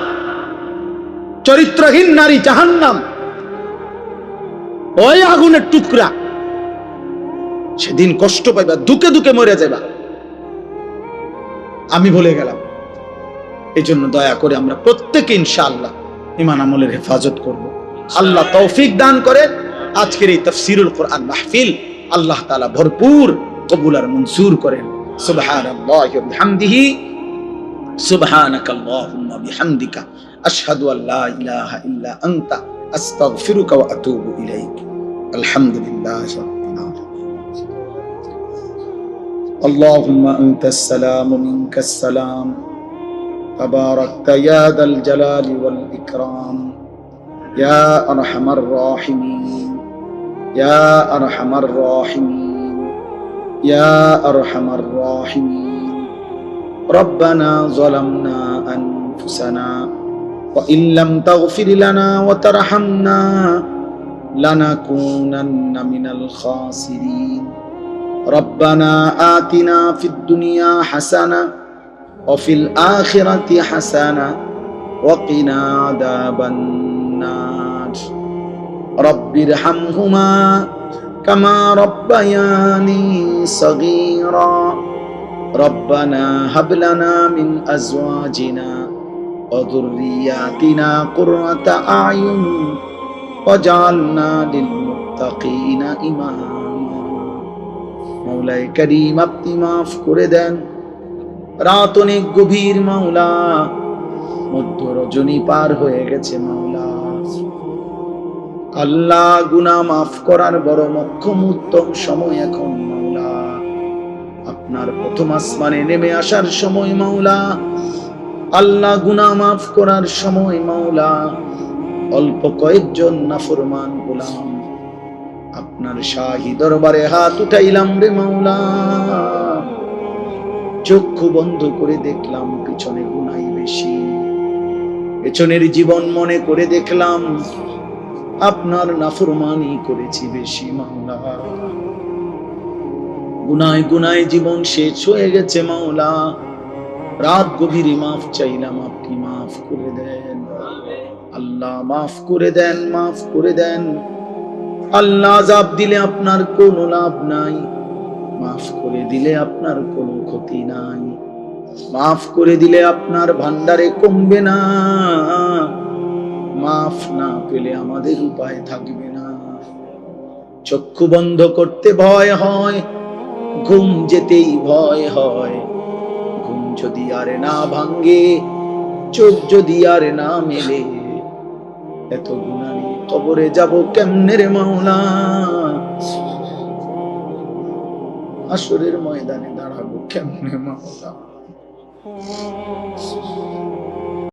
চরিত্রহীন নারী জাহান্নাম, ওই আগুনের টুকরা। সেদিন কষ্ট পাইবা, দুকে দুকে মরে যাবা। আমি বলে গেলাম। এই জন্য দয়া করে আমরা প্রত্যেকে ইনশাআল্লাহ ঈমান আমলের হেফাজত করব। আল্লাহ তৌফিক দান করে। আজকের এই তাফসীরুল কোরআন মাহফিল আল্লাহ তাআলা ভরপুর কবুল আর মনসুর করেন। সুবহানাল্লাহি ওয়া বিহামদিহি, সুবহানাকাল্লাহুম্মা বিহামদিকা, আশহাদু আল্লা ইলাহা ইল্লা আনতা, আস্তাগফিরুকা ওয়া আতুবু ইলাইক। আলহামদুলিল্লাহি রাব্বিল আলামিন। আল্লাহুম্মা আনতাস সালাম ওয়া মিনকাস সালাম, তাবারাকতা ইয়া যাল জালালি ওয়াল ইকরাম, ইয়া আরহামার রাহিমিন, ইয়া আরহামার রাহিমিন, ইয়া আরহামার রাহিমিন। রব্বানা যালামনা আনফুসানা ওয়া ইল্লাম তাগফির লানা ওয়া তারহামনা লানাকুনান্না মিনাল খাসিরিন। রব্বানা আতিনা ফিদ দুনিয়া হাসানা ওয়া ফিল আখিরাতি হাসানা ওয়া কিনা আযাবান নার। রব্বিরহামহুমা কামা রব্বায়ানি সগীরা। রব্বানা হাব লানা মিন আজওয়াজিনা ওয়া যুররিয়াতিনা কুররাতা আ'য়ুন ওয়াজআলনা লিল মুত্তাকিনা ইমামা। মাওলায়ে কারীম, আপনি মাফ করে দেন। রাত অনেক গভীর মাওলা, মধ্য রজনী পার হয়ে গেছে মাওলা। আল্লাহ, গুনাহ মাফ করার বড় মক্ষম উত্তম সময় এখন মাওলা। আপনার প্রথম আসমানে নেমে আসার সময় মাওলা। আল্লাহ, গুনাহ মাফ করার সময় মাওলা। অল্প কয়েকজন নাফরমান গোলাম আপনার শাহী দরবারে হাত উঠাইলাম রে মাওলা। চক্ষু বন্ধ করে দেখলাম পিছনে গুনাহ বেশি, পেছনের জীবন মনে করে দেখলাম আপনার নাফরমানি করেছি বেশি মাওলা। গুনায় গুনায় জীবন শেষ হয়ে গেছে মাওলা। রাত গভীরে মাফ চাইলাম, আপনি মাফ করে দেন। আল্লাহ, মাফ করে দেন, মাফ করে দেন। আল্লাহ, আযাব দিলে আপনার কোনো লাভ নাই, মাফ করে দিলে আপনার কোনো ক্ষতি নাই, মাফ করে দিলে আপনার ভান্ডারে কমবে না, মাফ না পেলে আমাদের উপায় থাকবে না। চক্ষু বন্ধ করতে ভয় হয়, ঘুম যেতেই ভয় হয়। ঘুম যদি আর না ভাঙ্গে, চোখ যদি আর না মেলে, এত গুনাহ নিয়ে কবরে যাব কেমনে রে মাওলা? হাসরের ময়দানে দাঁড়াবো কেমনে মাওলা?